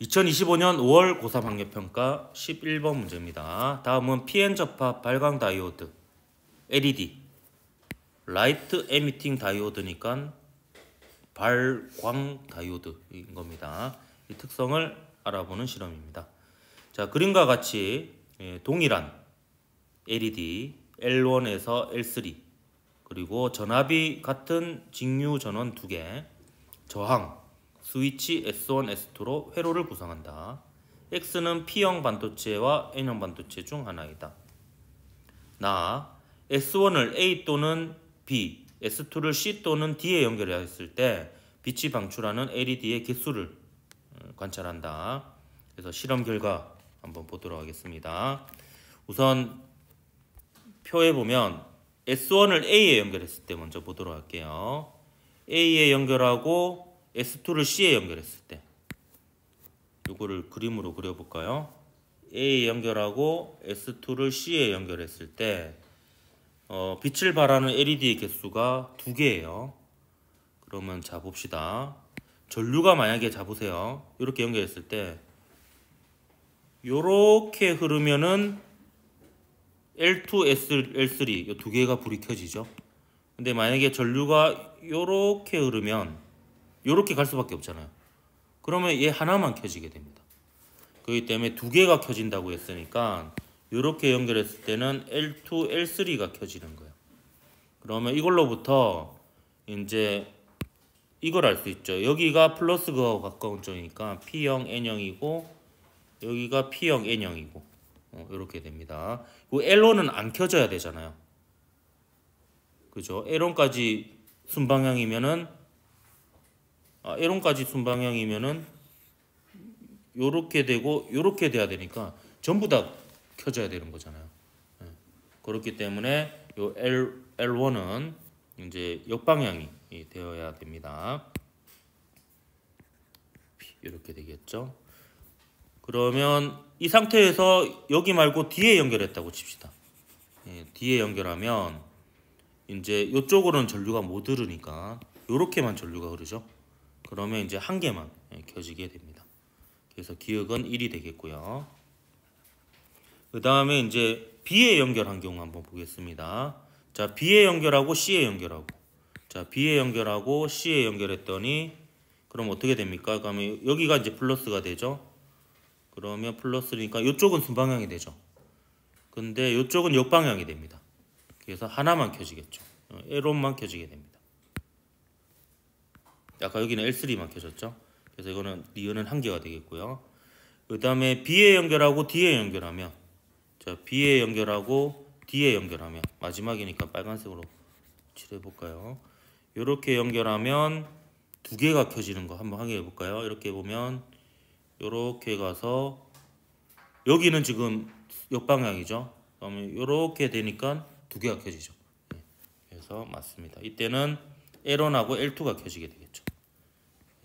2025년 5월 고3 학력평가 11번 문제입니다. 다음은 PN 접합 발광 다이오드 LED 라이트 에미팅 다이오드니까 발광 다이오드인 겁니다. 이 특성을 알아보는 실험입니다. 자, 그림과 같이 동일한 LED L1에서 L3 그리고 전압이 같은 직류 전원 2개 저항 스위치 S1, S2로 회로를 구성한다. X는 P형 반도체와 N형 반도체 중 하나이다. 나 S1을 A 또는 B, S2를 C 또는 D에 연결했을 때 빛이 방출하는 LED의 개수를 관찰한다. 그래서 실험 결과 한번 보도록 하겠습니다. 우선 표에 보면 S1을 A에 연결했을 때 먼저 보도록 할게요. A에 연결하고 S2를 C에 연결했을 때 이거를 그림으로 그려볼까요? A에 연결하고 S2를 C에 연결했을 때 빛을 발하는 LED의 개수가 2개예요. 그러면 자 봅시다. 전류가 만약에 보세요. 이렇게 연결했을 때 이렇게 흐르면은 L2, L3 이 2개가 불이 켜지죠. 근데 만약에 전류가 이렇게 흐르면 이렇게 갈 수밖에 없잖아요. 그러면 얘 하나만 켜지게 됩니다. 그렇기 때문에 2개가 켜진다고 했으니까 이렇게 연결했을 때는 L2, L3가 켜지는 거예요. 그러면 이걸로부터 이제 이걸 알 수 있죠. 여기가 플러스가 가까운 쪽이니까 P형, N형이고 여기가 P형, N형이고 이렇게 됩니다. L1은 안 켜져야 되잖아요. 그죠? L1까지 순방향이면은 L1까지 순방향이면은 요렇게 되고 요렇게 돼야 되니까 전부 다 켜져야 되는 거잖아요. 그렇기 때문에 요 L1은 이제 역방향이 되어야 됩니다. 이렇게 되겠죠. 그러면 이 상태에서 여기 말고 D에 연결했다고 칩시다. D에 연결하면 이제 이쪽으로는 전류가 못 흐르니까 요렇게만 전류가 흐르죠. 그러면 이제 한 개만 켜지게 됩니다. 그래서 기억은 1이 되겠고요. 그 다음에 이제 B에 연결한 경우 한번 보겠습니다. 자, B에 연결하고 C에 연결하고 자, B에 연결하고 C에 연결했더니 그럼 어떻게 됩니까? 그러면 여기가 이제 플러스가 되죠. 그러면 플러스니까 이쪽은 순방향이 되죠. 근데 이쪽은 역방향이 됩니다. 그래서 하나만 켜지겠죠. L1만 켜지게 됩니다. 아까 여기는 L3만 켜졌죠. 그래서 이거는 니은은 한 개가 되겠고요. 그 다음에 B에 연결하고 D에 연결하면 자, B에 연결하고 D에 연결하면 마지막이니까 빨간색으로 칠해볼까요? 이렇게 연결하면 2개가 켜지는 거 한번 확인해 볼까요? 이렇게 보면 이렇게 가서 여기는 지금 역방향이죠. 그러면 이렇게 되니까 두 개가 켜지죠. 예. 그래서 맞습니다. 이때는 L1하고 L2가 켜지게 되겠죠.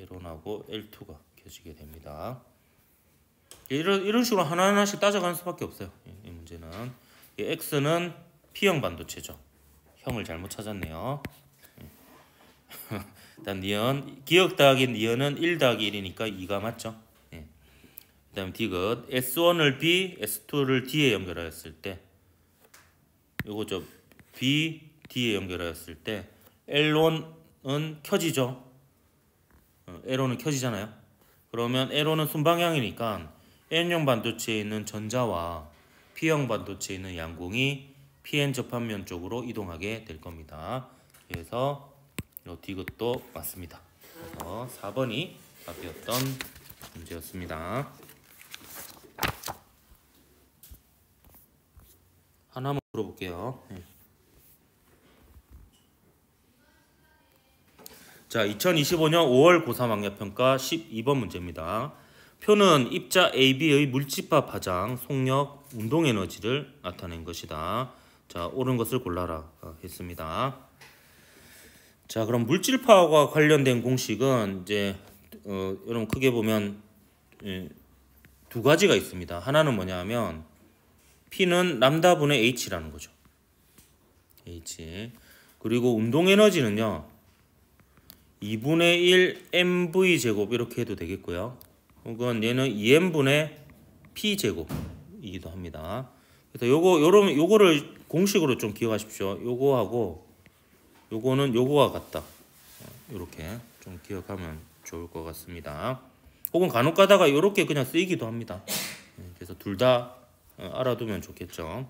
L1하고 L2가 켜지게 됩니다. 이런 식으로 하나하나씩 따져가는 수밖에 없어요. 이 문제는 X는 P형 반도체죠. 형을 잘못 찾았네요. 일단 니은 기억 더하기 니은은 1 더하기 1이니까 2가 맞죠. 예. 그 다음 디귿 S1을 B, S2를 D에 연결하였을 때 요거 저 B, D에 연결하였을 때 L1은 켜지죠. L1은 켜지잖아요. 그러면 L1은 순방향이니까 N형 반도체에 있는 전자와 P형 반도체에 있는 양공이 PN 접합면 쪽으로 이동하게 될 겁니다. 그래서 이 디귿도 맞습니다. 그래서 4번이 답이었던 문제였습니다. 하나만 물어볼게요. 자, 2025년 5월 고3 학력평가 12번 문제입니다. 표는 입자 AB의 물집합 파장, 속력, 운동에너지를 나타낸 것이다. 자, 옳은 것을 골라라 했습니다. 자, 그럼 물질파와 관련된 공식은 이제 여러분 크게 보면 두 가지가 있습니다. 하나는 뭐냐면 P는 람다분의 H라는 거죠. H. 그리고 운동에너지는요. 2분의 1 mv 제곱 이렇게 해도 되겠고요. 혹은 얘는 2m분의 p 제곱이기도 합니다. 그래서 요거를 공식으로 좀 기억하십시오. 요거하고 요거는 요거와 같다. 이렇게 좀 기억하면 좋을 것 같습니다. 혹은 간혹 가다가 이렇게 그냥 쓰이기도 합니다. 그래서 둘 다 알아두면 좋겠죠.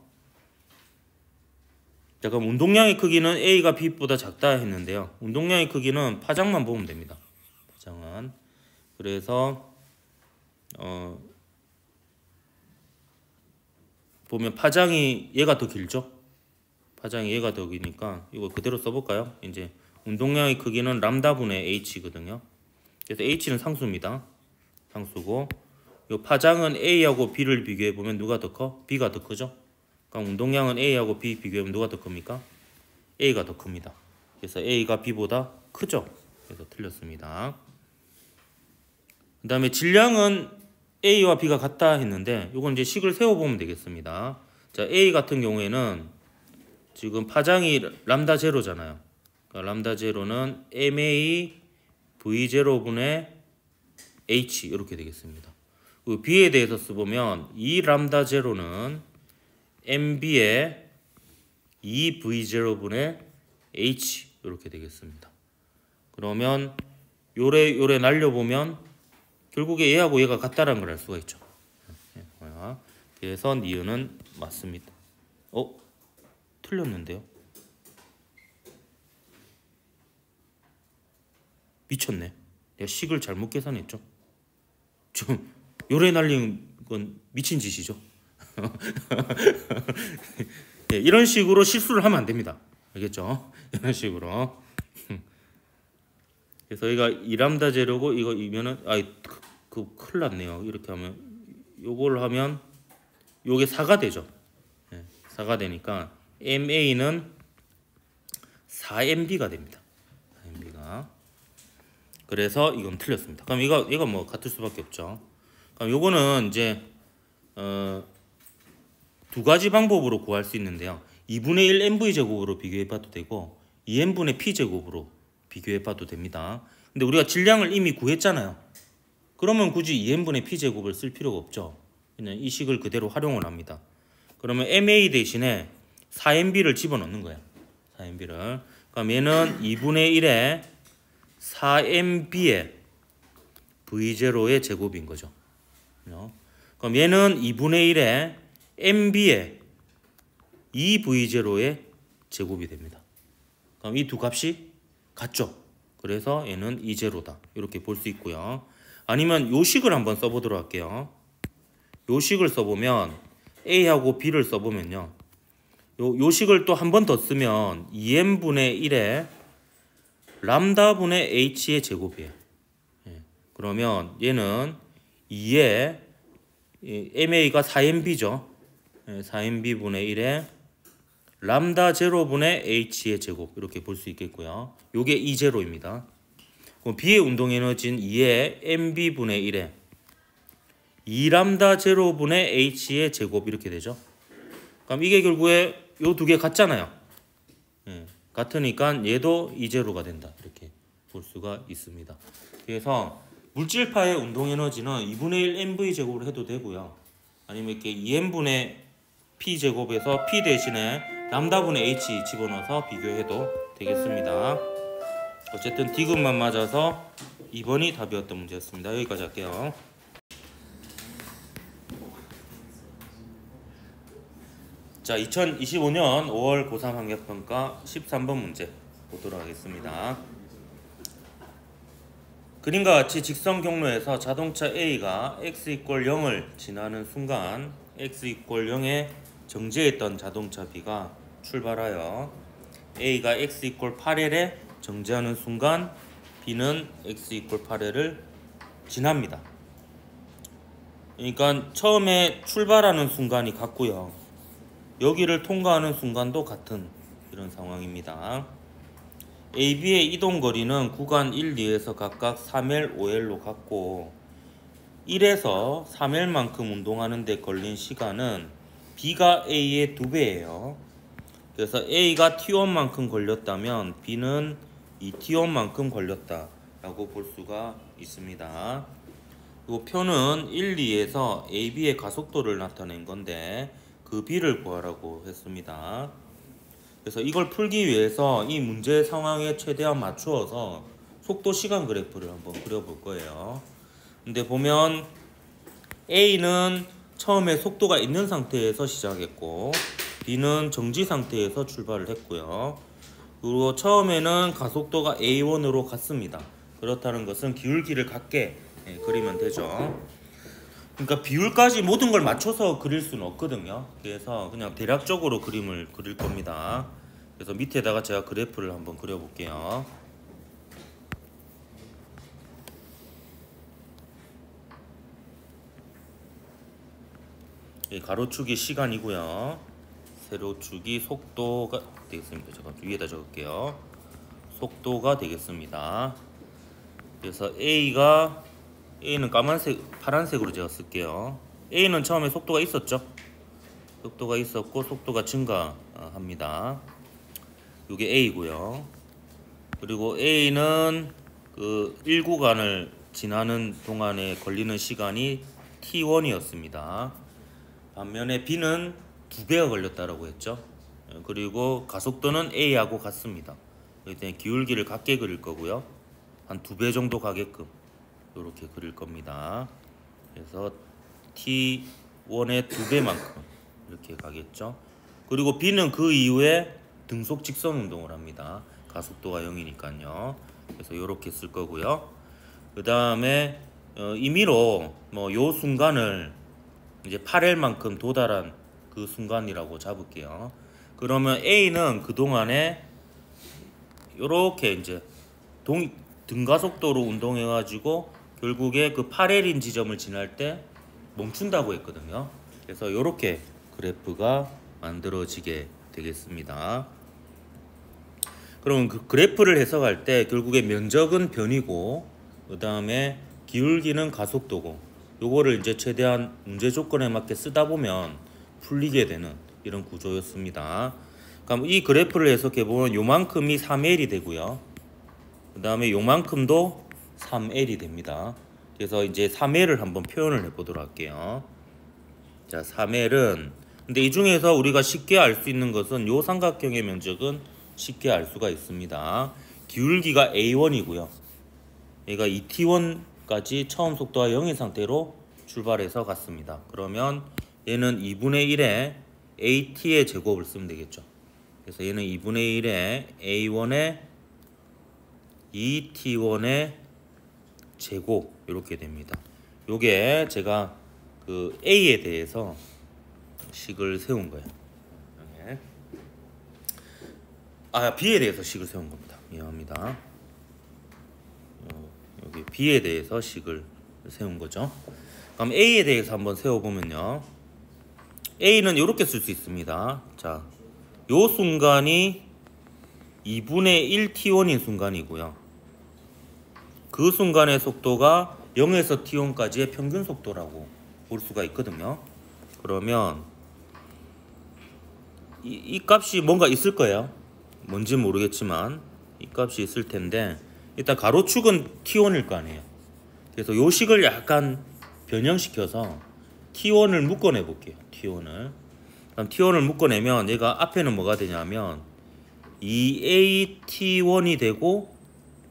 자, 그럼 운동량의 크기는 A가 B보다 작다 했는데요. 운동량의 크기는 파장만 보면 됩니다. 파장은. 그래서 보면 파장이 얘가 더 길죠. 파장이 얘가 더 기니까 이거 그대로 써볼까요? 이제 운동량의 크기는 람다분의 H거든요. 그래서 H는 상수입니다. 상수고 이 파장은 A하고 B를 비교해보면 누가 더 커? B가 더 크죠? 그럼 운동량은 A하고 B 비교하면 누가 더 큽니까? A가 더 큽니다. 그래서 A가 B보다 크죠? 그래서 틀렸습니다. 그 다음에 질량은 A와 B가 같다 했는데 이건 이제 식을 세워보면 되겠습니다. 자, A 같은 경우에는 지금 파장이 람다 제로잖아요. 그러니까 람다 제로는 MA V 제로분의 H 이렇게 되겠습니다. 그 B에 대해서 써보면 이 람다 제로는 MB의 2V 제로분의 H 이렇게 되겠습니다. 그러면 요래 날려보면 결국에 얘하고 얘가 같다라는 걸 알 수가 있죠. 그래서 니은은 맞습니다. 틀렸는데요? 미쳤네. 내가 식을 잘못 계산했죠. 좀 요래 날린 건 미친 짓이죠. 네, 이런 식으로 실수를 하면 안 됩니다. 알겠죠? 이런 식으로. 그래서 여기가 2람다 제로고 이거 이면은 큰일 났네요. 이렇게 하면 요걸 하면 요게 4가 되죠. 네, 4가 되니까 MA는 4MB가 됩니다. 4MB가. 그래서 이건 틀렸습니다. 그럼 이거 뭐 같을 수밖에 없죠. 그럼 요거는 이제 두 가지 방법으로 구할 수 있는데요. 2분의 1 mv 제곱으로 비교해 봐도 되고 2n분의 p 제곱으로 비교해 봐도 됩니다. 근데 우리가 질량을 이미 구했잖아요. 그러면 굳이 2n분의 p 제곱을 쓸 필요가 없죠. 그냥 이 식을 그대로 활용을 합니다. 그러면 MA 대신에 4MB를 집어넣는 거예요. 4MB를. 그럼 얘는 2분의 1에 4MB의 V0의 제곱인 거죠. 그럼 얘는 2분의 1에 MB의 2V0의 제곱이 됩니다. 그럼 이 두 값이 같죠. 그래서 얘는 2제로다. 이렇게 볼 수 있고요. 아니면 요 식을 한번 써보도록 할게요. 요 식을 써보면 A하고 B를 써보면요. 요 식을 또 한 번 더 쓰면 2n분의 1에 람다분의 H의 제곱이에요. 그러면 얘는 2에 MA가 4MB죠. 4nb분의 1에 람다 제로분의 h의 제곱 이렇게 볼 수 있겠고요. 요게 E0입니다. 그럼 B의 운동 에너지는 2의 mB분의 1에 2람다 제로분의 h의 제곱 이렇게 되죠. 그럼 이게 결국에 요 두 개 같잖아요. 같으니까 얘도 E0가 된다. 이렇게 볼 수가 있습니다. 그래서 물질파의 운동 에너지는 2분의 1 mv 제곱을 해도 되고요. 아니면 이렇게 2m분의 p 제곱에서 p 대신에 람다분의 h 집어넣어서 비교해도 되겠습니다. 어쨌든 디귿만 맞아서 2번이 답이었던 문제였습니다. 여기까지 할게요. 자, 2025년 5월 고3 학력평가 13번 문제 보도록 하겠습니다. 그림과 같이 직선 경로에서 자동차 A가 x = 0을 지나는 순간 x = 0에 정지했던 자동차 B가 출발하여 A가 x = 8L에 정지하는 순간 B는 x = 8L을 지납니다. 그러니까 처음에 출발하는 순간이 같고요. 여기를 통과하는 순간도 같은 이런 상황입니다. A, B의 이동 거리는 구간 1, 2에서 각각 3L, 5L로 같고 1에서 3L만큼 운동하는 데 걸린 시간은 B가 A의 2배예요. 그래서 A가 T1만큼 걸렸다면 B는 2T1만큼 걸렸다라고 볼 수가 있습니다. 그리고 표는 1, 2에서 A, B의 가속도를 나타낸 건데 그 B를 구하라고 했습니다. 그래서 이걸 풀기 위해서 이 문제 상황에 최대한 맞추어서 속도 시간 그래프를 한번 그려볼 거예요. 근데 보면 A는 처음에 속도가 있는 상태에서 시작했고 B는 정지 상태에서 출발을 했고요. 그리고 처음에는 가속도가 A1으로 갔습니다. 그렇다는 것은 기울기를 같게 그리면 되죠. 그러니까 비율까지 모든 걸 맞춰서 그릴 수는 없거든요. 그래서 그냥 대략적으로 그림을 그릴 겁니다. 그래서 밑에다가 제가 그래프를 한번 그려볼게요. 가로축이 시간이고요. 세로축이 속도가 되겠습니다. 제가 위에다 적을게요. 속도가 되겠습니다. 그래서 A는 파란색으로 제가 쓸게요. A는 처음에 속도가 있었죠. 속도가 있었고 속도가 증가합니다. 이게 A고요. 그리고 A는 그 1구간을 지나는 동안에 걸리는 시간이 T1이었습니다. 반면에 B는 2배가 걸렸다라고 했죠. 그리고 가속도는 A하고 같습니다. 그렇기 때문에 기울기를 같게 그릴 거고요. 한 2배 정도 가게끔 이렇게 그릴 겁니다. 그래서 T1의 2배만큼 이렇게 가겠죠. 그리고 B는 그 이후에 등속 직선 운동을 합니다. 가속도가 0이니까요. 그래서 이렇게 쓸 거고요. 그 다음에 임의로 요 순간을 이제 8L만큼 도달한 그 순간이라고 잡을게요. 그러면 A는 그 동안에 이렇게 이제 등가속도로 운동해가지고 결국에 그 8L인 지점을 지날 때 멈춘다고 했거든요. 그래서 이렇게 그래프가 만들어지게 되겠습니다. 그럼 그 그래프를 해석할 때 결국에 면적은 변이고 그 다음에 기울기는 가속도고 요거를 이제 최대한 문제 조건에 맞게 쓰다 보면 풀리게 되는 이런 구조였습니다. 그럼 이 그래프를 해석해 보면 요만큼이 3L이 되고요. 그 다음에 요만큼도 3L이 됩니다. 그래서 이제 3L을 한번 표현을 해보도록 할게요. 자, 3L은 근데 이 중에서 우리가 쉽게 알 수 있는 것은 요 삼각형의 면적은 쉽게 알 수가 있습니다. 기울기가 A1이고요. 얘가 2T1까지 처음 속도가 0인 상태로 출발해서 갔습니다. 그러면 얘는 2분의 1에 AT의 제곱을 쓰면 되겠죠. 그래서 얘는 2분의 1에 A1의 2T1의 제곱 이렇게 됩니다. 요게 제가 그 A에 대해서 식을 세운 거예요. B에 대해서 식을 세운 겁니다. 미안합니다. 여기 B에 대해서 식을 세운 거죠. 그럼 A에 대해서 한번 세워보면요. A는 이렇게 쓸 수 있습니다. 자, 요 순간이 2분의 1 T1인 순간이고요. 그 순간의 속도가 0에서 T1까지의 평균 속도라고 볼 수가 있거든요. 그러면 이 값이 뭔가 있을 거예요. 뭔지 모르겠지만 이 값이 있을 텐데 일단 가로축은 T1일 거 아니에요. 그래서 요 식을 약간 변형시켜서 T1을 묶어내 볼게요. T1을. 그럼 T1을 묶어내면 얘가 앞에는 뭐가 되냐면 2AT1이 되고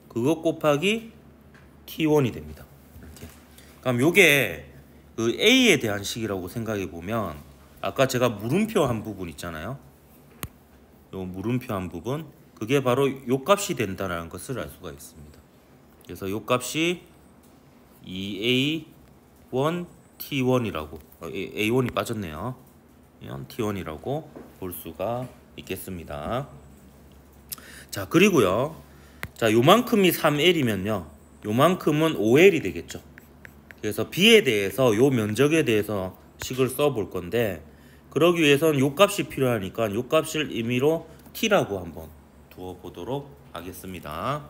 그거 곱하기 T1이 됩니다. 이렇게. 그럼 요게 그 A에 대한 식이라고 생각해 보면 아까 제가 물음표 한 부분 있잖아요. 요 물음표 한 부분 그게 바로 요 값이 된다는 것을 알 수가 있습니다. 그래서 요 값이 2A1 T1이라고 A1이 빠졌네요. T1이라고 볼 수가 있겠습니다. 자, 그리고요. 자, 요만큼이 3L이면요. 요만큼은 5L이 되겠죠. 그래서 B에 대해서 요 면적에 대해서 식을 써볼 건데 그러기 위해서는 요 값이 필요하니까 요 값을 임의로 T라고 한번 두어 보도록 하겠습니다.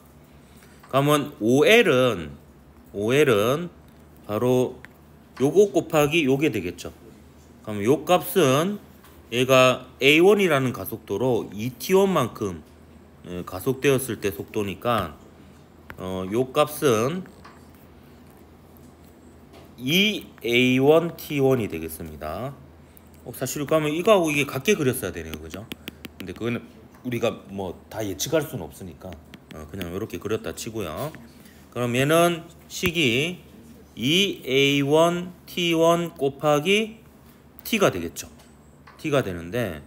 그러면 5L은 바로 요거 곱하기 요게 되겠죠. 그럼 요 값은 얘가 A1이라는 가속도로 2T1만큼 가속되었을 때 속도니까 요 값은 2A1T1이 되겠습니다. 사실 그러면 이거하고 이게 같게 그렸어야 되네요. 그죠? 근데 그거는 우리가 뭐 다 예측할 수는 없으니까 그냥 이렇게 그렸다 치고요. 그럼 얘는 식이 2A1T1 곱하기 T가 되겠죠. T가 되는데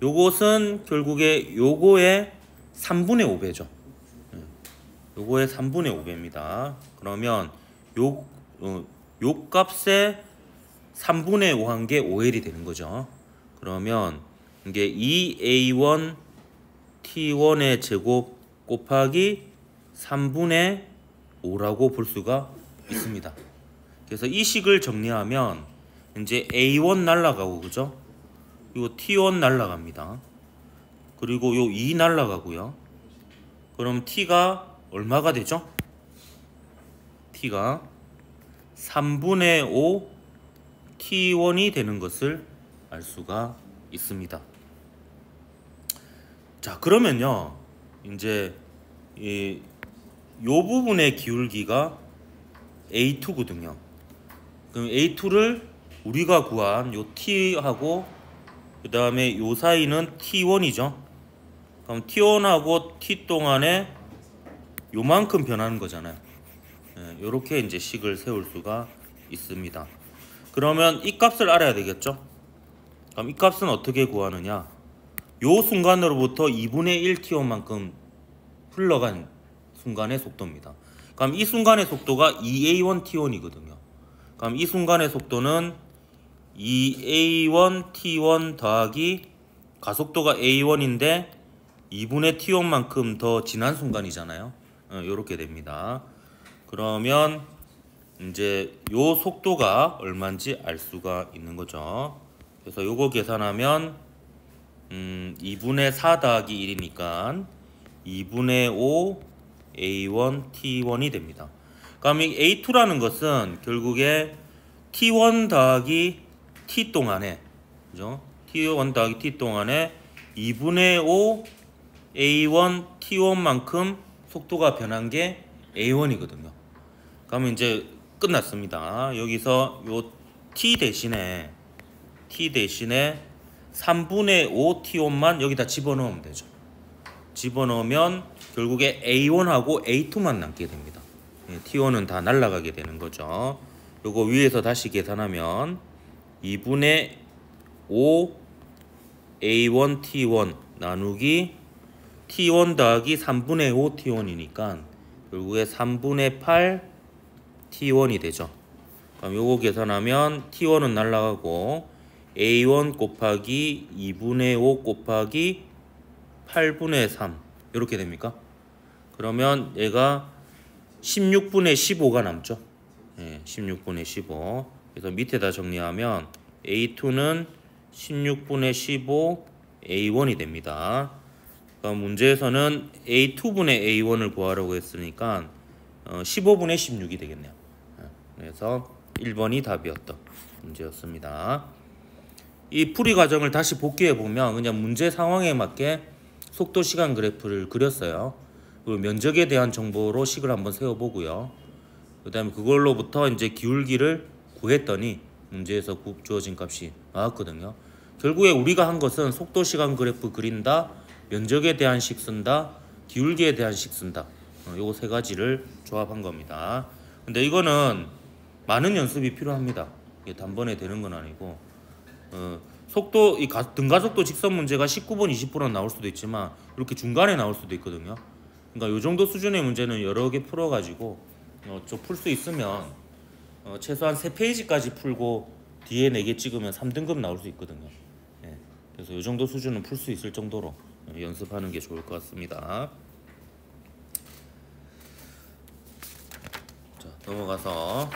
요것은 결국에 요거의 3분의 5배죠. 요거의 3분의 5배입니다. 그러면 요 값의 3분의 5 한 게 5L이 되는 거죠. 그러면 이게 2A1 T1의 제곱 곱하기 3분의 5라고 볼 수가 있습니다. 그래서 이 식을 정리하면 이제 A1 날라가고 그죠? 요 T1 날라갑니다. 그리고 요 2 날라가고요. 그럼 T가 얼마가 되죠? T가 3분의 5 T1이 되는 것을 알 수가 있습니다. 자, 그러면요. 이제 요 부분의 기울기가 A2거든요. 그럼 A2를 우리가 구한 요 T하고 그 다음에 요 사이는 T1이죠. 그럼 T1하고 T 동안에 요만큼 변하는 거잖아요. 요렇게 이제 식을 세울 수가 있습니다. 그러면 이 값을 알아야 되겠죠? 그럼 이 값은 어떻게 구하느냐? 요 순간으로부터 2분의 1 T1만큼 흘러간 순간의 속도입니다. 그럼 이 순간의 속도가 2A1 T1이거든요. 그럼 이 순간의 속도는 2A1 T1 더하기 가속도가 A1인데 2분의 T1만큼 더 지난 순간이잖아요. 요렇게 됩니다. 그러면 이제 요 속도가 얼마인지 알 수가 있는 거죠. 그래서 요거 계산하면 2분의 4 더하기 1이니까 2분의 5 A1 T1이 됩니다. 그럼 이 A2라는 것은 결국에 T1 더하기 T 동안에 그죠? T1 더하기 T 동안에 2분의 5 A1 T1만큼 속도가 변한 게 A1이거든요. 그러면 이제 끝났습니다. 여기서 요 T 대신에 3분의 5 T1만 여기다 집어넣으면 되죠. 집어넣으면 결국에 A1하고 A2만 남게 됩니다. T1은 다 날아가게 되는 거죠. 요거 위에서 다시 계산하면 2분의 5 A1 T1 나누기 T1 더하기 3분의 5 T1이니까 결국에 3분의 8 T1이 되죠. 그럼 요거 계산하면 T1은 날아가고 A1 곱하기 2분의 5 곱하기 8분의 3 이렇게 됩니까? 그러면 얘가 16분의 15가 남죠. 16분의 15. 그래서 밑에다 정리하면 A2는 16분의 15 A1이 됩니다. 그러니까 문제에서는 A2분의 A1을 구하라고 했으니까 15분의 16이 되겠네요. 그래서 1번이 답이었던 문제였습니다. 이 풀이 과정을 다시 복귀해 보면 그냥 문제 상황에 맞게 속도 시간 그래프를 그렸어요. 그리고 면적에 대한 정보로 식을 한번 세워보고요. 그 다음에 그걸로부터 이제 기울기를 구했더니 문제에서 주어진 값이 나왔거든요. 결국에 우리가 한 것은 속도 시간 그래프 그린다, 면적에 대한 식 쓴다, 기울기에 대한 식 쓴다. 요거 세 가지를 조합한 겁니다. 근데 이거는 많은 연습이 필요합니다. 이게 단번에 되는 건 아니고 속도 등가속도 직선 문제가 19번 20번 나올 수도 있지만 이렇게 중간에 나올 수도 있거든요. 그러니까 요 정도 수준의 문제는 여러 개 풀어가지고 좀 풀 수 있으면 최소한 3페이지까지 풀고 뒤에 4개 찍으면 3등급 나올 수 있거든요. 예, 그래서 요 정도 수준은 풀 수 있을 정도로 연습하는 게 좋을 것 같습니다. 자, 넘어가서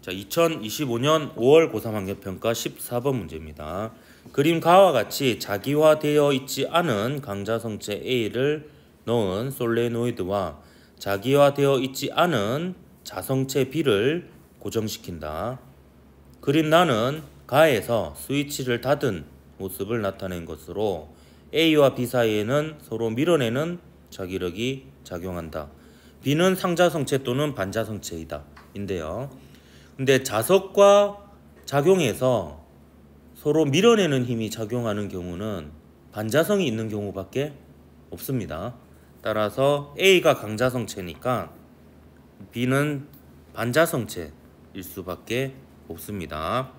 자, 2025년 5월 고3 학력평가 14번 문제입니다. 그림 가와 같이 자기화되어 있지 않은 강자성체 A를 넣은 솔레노이드와 자기화되어 있지 않은 자성체 B를 고정시킨다. 그린 나는 가에서 스위치를 닫은 모습을 나타낸 것으로 A와 B 사이에는 서로 밀어내는 자기력이 작용한다. B는 상자성체 또는 반자성체이다. 인데요. 근데 자석과 작용해서 서로 밀어내는 힘이 작용하는 경우는 반자성이 있는 경우밖에 없습니다. 따라서 A가 강자성체니까 B는 반자성체일 수밖에 없습니다.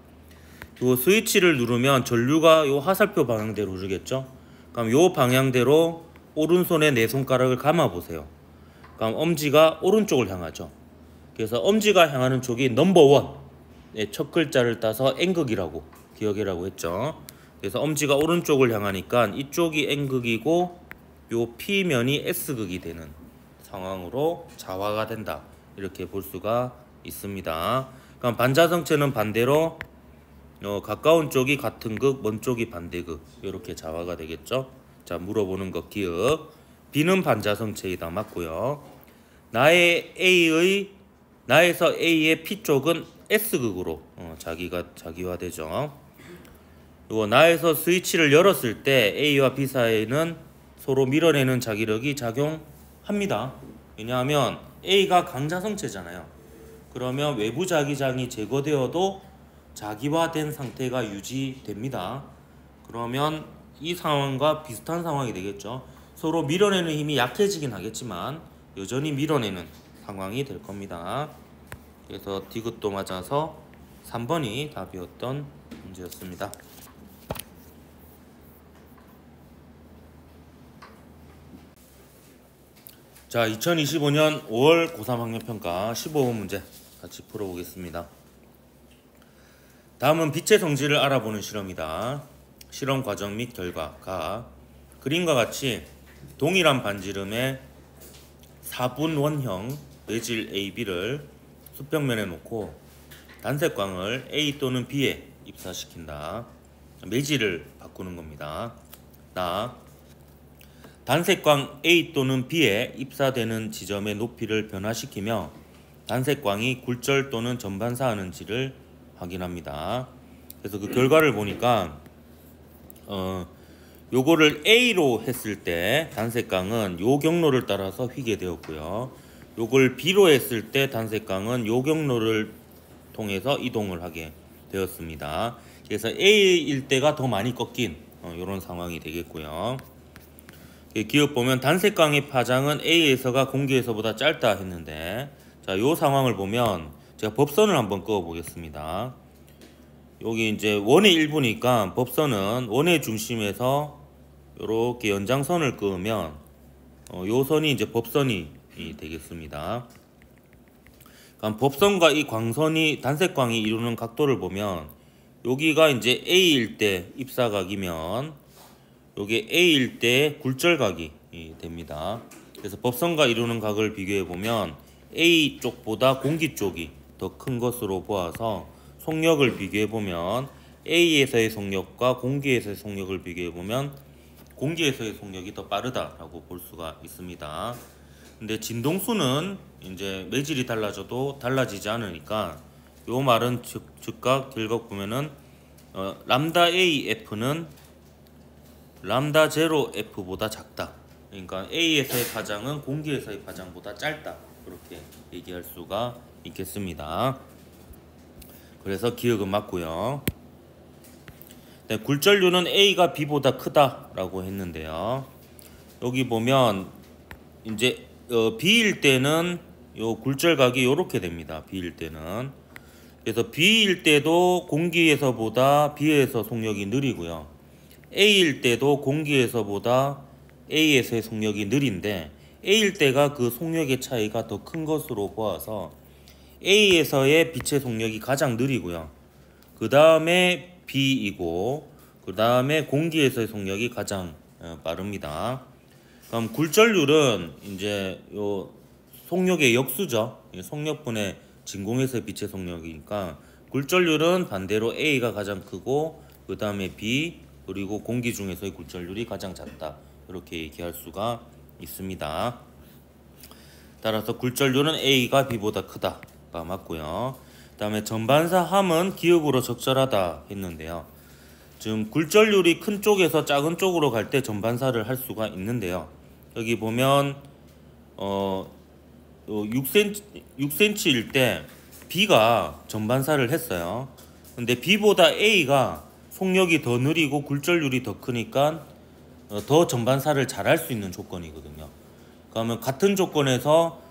요 스위치를 누르면 전류가 요 화살표 방향대로 흐르겠죠. 그럼 요 방향대로 오른손에 네 손가락을 감아 보세요. 그럼 엄지가 오른쪽을 향하죠. 그래서 엄지가 향하는 쪽이 넘버 1, 첫 글자를 따서 N극이라고 기억이라고 했죠. 그래서 엄지가 오른쪽을 향하니까 이쪽이 N극이고 요 P면이 S극이 되는 상황으로 자화가 된다. 이렇게 볼 수가 있습니다. 그럼 반자성체는 반대로 가까운 쪽이 같은 극, 먼 쪽이 반대극 이렇게 자화가 되겠죠. 자, 물어보는 거 기억. B는 반자성체이다. 맞고요. 나에서 A의 P쪽은 S극으로 자기화되죠. 그리고 나에서 스위치를 열었을 때 A와 B 사이에는 서로 밀어내는 자기력이 작용합니다. 왜냐하면 A가 강자성체잖아요. 그러면 외부 자기장이 제거되어도 자기화된 상태가 유지됩니다. 그러면 이 상황과 비슷한 상황이 되겠죠. 서로 밀어내는 힘이 약해지긴 하겠지만 여전히 밀어내는 상황이 될 겁니다. 그래서 디귿도 맞아서 3번이 답이었던 문제였습니다. 자, 2025년 5월 고3 학력평가 15번 문제 같이 풀어보겠습니다. 다음은 빛의 성질을 알아보는 실험이다. 실험 과정 및 결과가 그림과 같이 동일한 반지름의 4분원형 매질 AB를 수평면에 놓고 단색광을 A 또는 B에 입사시킨다. 매질을 바꾸는 겁니다. 단색광 A 또는 B에 입사되는 지점의 높이를 변화시키며 단색광이 굴절 또는 전반사하는지를 확인합니다. 그래서 그 결과를 보니까 요거를 A로 했을 때 단색광은 요 경로를 따라서 휘게 되었고요. 요걸 B로 했을 때 단색광은 요 경로를 통해서 이동을 하게 되었습니다. 그래서 A일 때가 더 많이 꺾인 요런 상황이 되겠고요. 기억 보면 단색광의 파장은 A에서가 공기에서보다 짧다 했는데, 자, 요 상황을 보면 제가 법선을 한번 그어 보겠습니다. 여기 이제 원의 일부니까 법선은 원의 중심에서 이렇게 연장선을 그으면 요 선이 이제 법선이 되겠습니다. 그럼 법선과 이 광선이 단색광이 이루는 각도를 보면 여기가 이제 A일 때 입사각이면 요게 A일 때 굴절각이 됩니다. 그래서 법선과 이루는 각을 비교해 보면 A 쪽보다 공기 쪽이 더 큰 것으로 보아서 속력을 비교해 보면 A에서의 속력과 공기에서의 속력을 비교해 보면 공기에서의 속력이 더 빠르다라고 볼 수가 있습니다. 근데 진동수는 이제 매질이 달라져도 달라지지 않으니까 요 말은 즉각 결국 보면은 람다 AF는 람다 제로 F보다 작다. 그러니까 A에서의 파장은 공기에서의 파장보다 짧다. 그렇게 얘기할 수가 있겠습니다. 그래서 기억은 맞고요. 네, 굴절률은 A가 B보다 크다라고 했는데요. 여기 보면 이제 B일 때는 요 굴절각이 이렇게 됩니다. B일 때는. 그래서 B일 때도 공기에서보다 B에서 속력이 느리고요. A일 때도 공기에서보다 A에서의 속력이 느린데 A일 때가 그 속력의 차이가 더 큰 것으로 보아서 A에서의 빛의 속력이 가장 느리고요. 그 다음에 B이고 그 다음에 공기에서의 속력이 가장 빠릅니다. 그럼 굴절률은 이제 요 속력의 역수죠. 속력분의 진공에서의 빛의 속력이니까 굴절률은 반대로 A가 가장 크고 그 다음에 B 그리고 공기 중에서의 굴절률이 가장 작다. 이렇게 얘기할 수가 있습니다. 따라서 굴절률은 A가 B보다 크다가 맞고요. 그 다음에 전반사함은 기역으로 적절하다 했는데요. 지금 굴절률이 큰 쪽에서 작은 쪽으로 갈 때 전반사를 할 수가 있는데요. 여기 보면 6cm일 때 B가 전반사를 했어요. 근데 B보다 A가 속력이 더 느리고 굴절률이 더 크니까 더 전반사를 잘 할 수 있는 조건이거든요. 그러면 같은 조건에서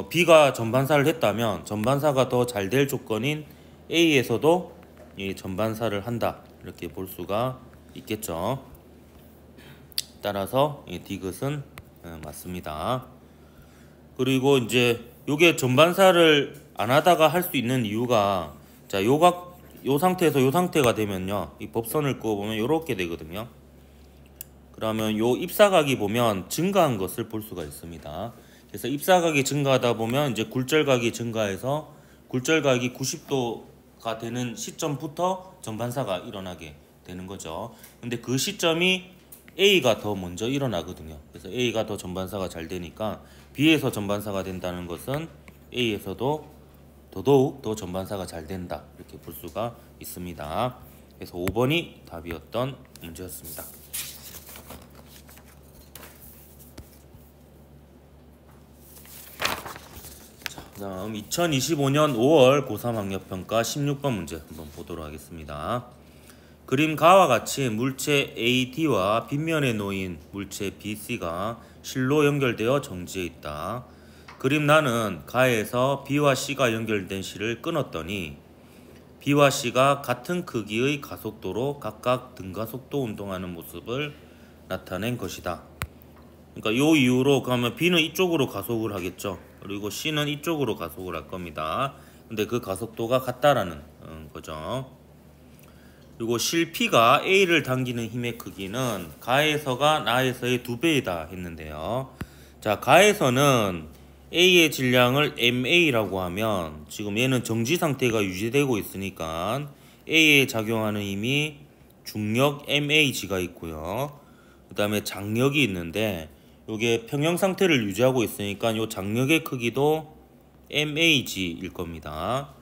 B가 전반사를 했다면 전반사가 더 잘 될 조건인 A에서도 이 전반사를 한다. 이렇게 볼 수가 있겠죠. 따라서 이 디귿은 맞습니다. 그리고 이제 요게 전반사를 안 하다가 할 수 있는 이유가 자, 요 상태에서 요 상태가 되면요. 이 법선을 그어 보면 요렇게 되거든요. 그러면 요 입사각이 보면 증가한 것을 볼 수가 있습니다. 그래서 입사각이 증가하다 보면 이제 굴절각이 증가해서 굴절각이 90도가 되는 시점부터 전반사가 일어나게 되는 거죠. 근데 그 시점이 A가 더 먼저 일어나거든요. 그래서 A가 더 전반사가 잘 되니까 B에서 전반사가 된다는 것은 A에서도 더더욱 더 전반사가 잘 된다. 이렇게 볼 수가 있습니다. 그래서 5번이 답이었던 문제였습니다. 다음 2025년 5월 고3 학력평가 16번 문제 한번 보도록 하겠습니다. 그림가와 같이 물체 AD와 빗면에 놓인 물체 BC가 실로 연결되어 정지해 있다. 그림 나는 가에서 B와 C가 연결된 실을 끊었더니 B와 C가 같은 크기의 가속도로 각각 등가속도 운동하는 모습을 나타낸 것이다. 그러니까 요 이후로 그러면 B는 이쪽으로 가속을 하겠죠. 그리고 C는 이쪽으로 가속을 할 겁니다. 근데 그 가속도가 같다라는 거죠. 그리고 실 P가 A를 당기는 힘의 크기는 가에서가 나에서의 2배이다 했는데요. 자, 가에서는 A의 질량을 MA라고 하면 지금 얘는 정지 상태가 유지되고 있으니까 A에 작용하는 힘이 중력 MAG가 있고요. 그 다음에 장력이 있는데 요게 평형 상태를 유지하고 있으니까 요 장력의 크기도 MAG일 겁니다.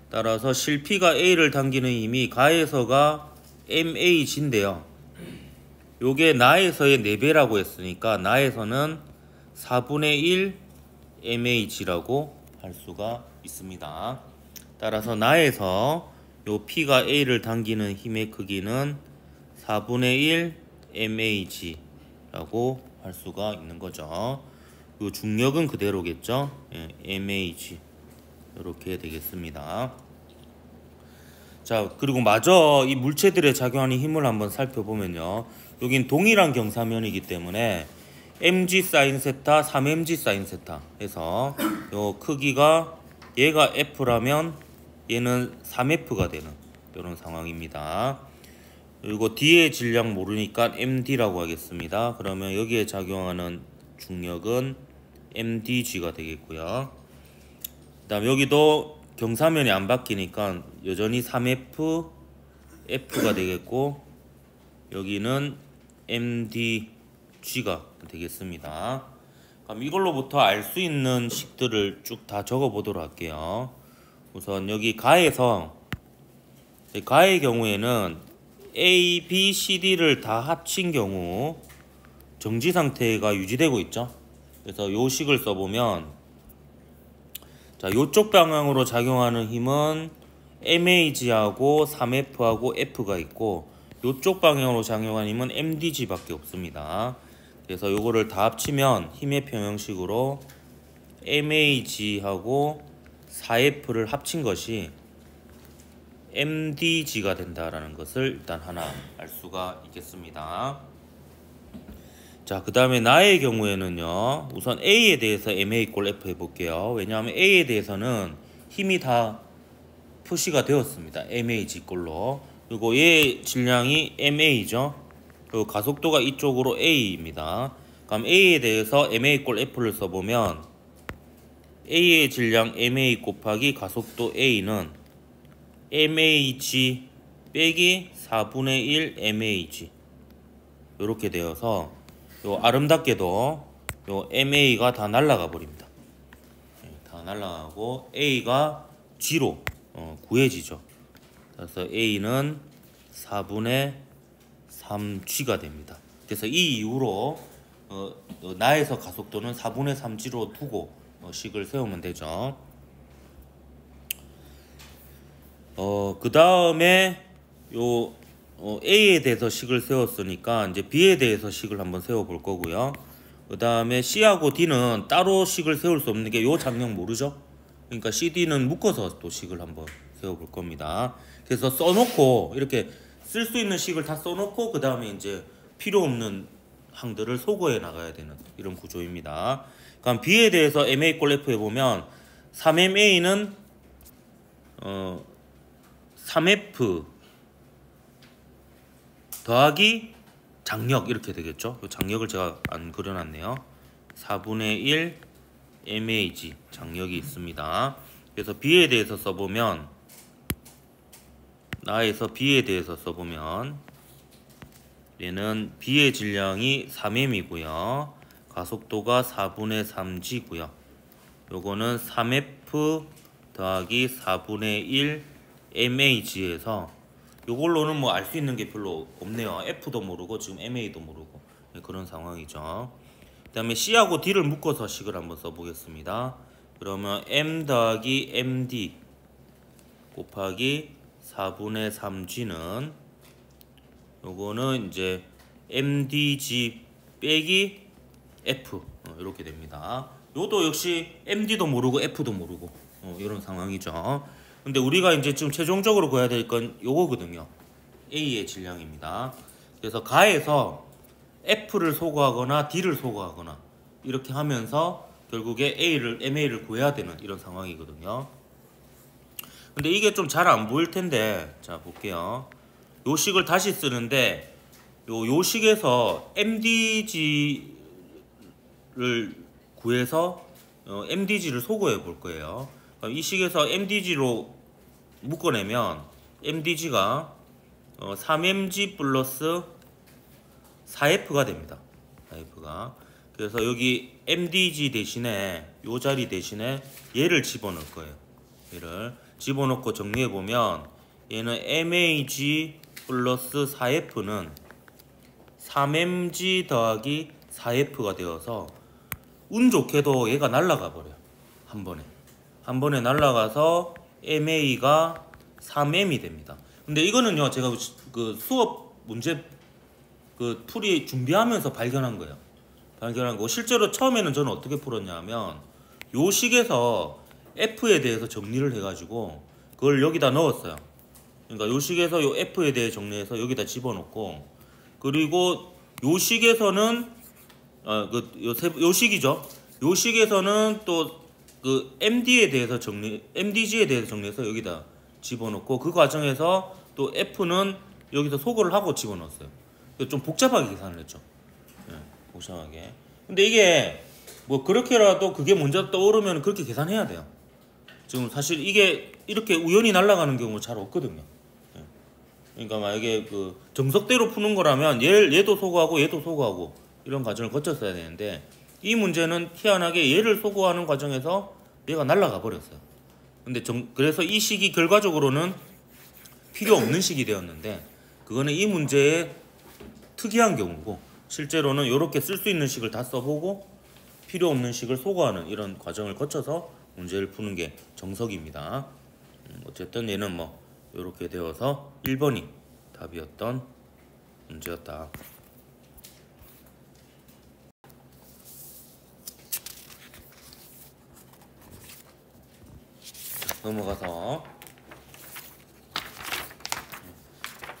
따라서 실 P가 A를 당기는 힘이 가에서가 MAG인데요. 요게 나에서의 4배라고 했으니까 나에서는 4분의 1 MAG라고 할 수가 있습니다. 따라서 나에서 요 P가 A를 당기는 힘의 크기는 4분의 1 MAG라고 할 수가 있는 거죠. 요 중력은 그대로겠죠. MAG 이렇게 되겠습니다. 자, 그리고 마저 이 물체들에 작용하는 힘을 한번 살펴보면요. 여긴 동일한 경사면이기 때문에 mg 사인 세타, 3mg 사인 세타 해서 요 크기가 얘가 f라면 얘는 3f가 되는 이런 상황입니다. 그리고 D의 질량 모르니까 MD라고 하겠습니다. 그러면 여기에 작용하는 중력은 MDG가 되겠고요. 그 다음 여기도 경사면이 안 바뀌니까 여전히 3F F가 되겠고 여기는 MDG가 되겠습니다. 그럼 이걸로부터 알 수 있는 식들을 쭉 다 적어 보도록 할게요. 우선 여기 가의 경우에는 A, B, C, D를 다 합친 경우 정지 상태가 유지되고 있죠. 그래서 요 식을 써보면 자, 요쪽 방향으로 작용하는 힘은 MAG하고 3F하고 F가 있고 요쪽 방향으로 작용하는 힘은 MDG밖에 없습니다. 그래서 요거를 다 합치면 힘의 평형식으로 MAG하고 4F를 합친 것이 MDG가 된다라는 것을 일단 하나 알 수가 있겠습니다. 자, 그 다음에 나의 경우에는요, 우선 A에 대해서 MA 꼴 F 해볼게요. 왜냐하면 A에 대해서는 힘이 다 표시가 되었습니다. MAG 꼴로. 그리고 얘의 질량이 MA죠. 그리고 가속도가 이쪽으로 A입니다. 그럼 A에 대해서 MA 꼴 F를 써보면 A의 질량 MA 곱하기 가속도 A는 MAG 빼기 4분의 1 MAG 이렇게 되어서 요 아름답게도 요 MA가 다 날아가 버립니다. 다 날아가고 A가 G로 구해지죠. 그래서 A는 4분의 3G가 됩니다. 그래서 이 이후로 나에서 가속도는 4분의 3G로 두고 식을 세우면 되죠. 그 다음에 요 A에 대해서 식을 세웠으니까 이제 B에 대해서 식을 한번 세워 볼 거고요. 그 다음에 C하고 D는 따로 식을 세울 수 없는 게 요 장력 모르죠? 그러니까 CD는 묶어서 또 식을 한번 세워 볼 겁니다. 그래서 써놓고 이렇게 쓸 수 있는 식을 다 써놓고 그 다음에 이제 필요 없는 항들을 소거해 나가야 되는 이런 구조입니다. 그럼 B에 대해서 MA 꼴 F 해보면 3MA는 3F 더하기 장력 이렇게 되겠죠. 장력을 제가 안 그려놨네요. 4분의 1 MAG 장력이 있습니다. 그래서 B에 대해서 써보면 나에서 B에 대해서 써보면 얘는 B의 질량이 3M이고요. 가속도가 4분의 3G고요. 요거는 3F 더하기 4분의 1 MAG에서 요걸로는 뭐 알 수 있는 게 별로 없네요. F도 모르고 지금 MA도 모르고 그런 상황이죠. 그 다음에 C하고 D를 묶어서 식을 한번 써보겠습니다. 그러면 M 더하기 MD 곱하기 4분의 3G는 요거는 이제 MDG 빼기 F 이렇게 됩니다. 요도 역시 MD도 모르고 F도 모르고 이런 상황이죠. 근데 우리가 이제 지금 최종적으로 구해야 될 건 요거거든요. A의 질량입니다. 그래서 가에서 F를 소거하거나 D를 소거하거나 이렇게 하면서 결국에 MA를 구해야 되는 이런 상황이거든요. 근데 이게 좀 잘 안 보일 텐데, 자 볼게요. 요 식을 다시 쓰는데 요 식에서 MDG를 구해서 MDG를 소거해 볼 거예요. 이 식에서 MDG로 묶어내면 MDG가 3MG 플러스 4F가 됩니다. 4F가. 그래서 여기 MDG 대신에 요 자리 대신에 얘를 집어넣을 거예요. 얘를 집어넣고 정리해보면 얘는 MAG 플러스 4F는 3MG 더하기 4F가 되어서 운 좋게도 얘가 날아가 버려요. 한 번에 날아가서 MA가 3M이 됩니다. 근데 이거는요 제가 그 수업 문제 그 풀이 준비하면서 발견한 거예요. 실제로 처음에는 저는 어떻게 풀었냐면 요 식에서 F에 대해서 정리를 해가지고 그걸 여기다 넣었어요. 그러니까 요 식에서 요 F에 대해 정리해서 여기다 집어넣고, 그리고 요 식에서는 요 식이죠. 요 식에서는 또 그 MDG에 대해서 정리해서 여기다 집어넣고, 그 과정에서 또 F는 여기서 소거를 하고 집어넣었어요. 좀 복잡하게 계산을 했죠. 복잡하게. 근데 이게 뭐 그렇게라도 그게 먼저 떠오르면 그렇게 계산해야 돼요. 지금 사실 이게 이렇게 우연히 날아가는 경우 잘 없거든요. 그러니까 만약에 그 정석대로 푸는 거라면 얘도 소거하고 얘도 소거하고 이런 과정을 거쳤어야 되는데 이 문제는 희한하게 얘를 소거하는 과정에서 얘가 날아가 버렸어요. 근데 그래서 이 식이 결과적으로는 필요 없는 식이 되었는데 그거는 이 문제의 특이한 경우고 실제로는 이렇게 쓸 수 있는 식을 다 써보고 필요 없는 식을 소거하는 이런 과정을 거쳐서 문제를 푸는 게 정석입니다. 어쨌든 얘는 뭐 이렇게 되어서 1번이 답이었던 문제였다. 넘어가서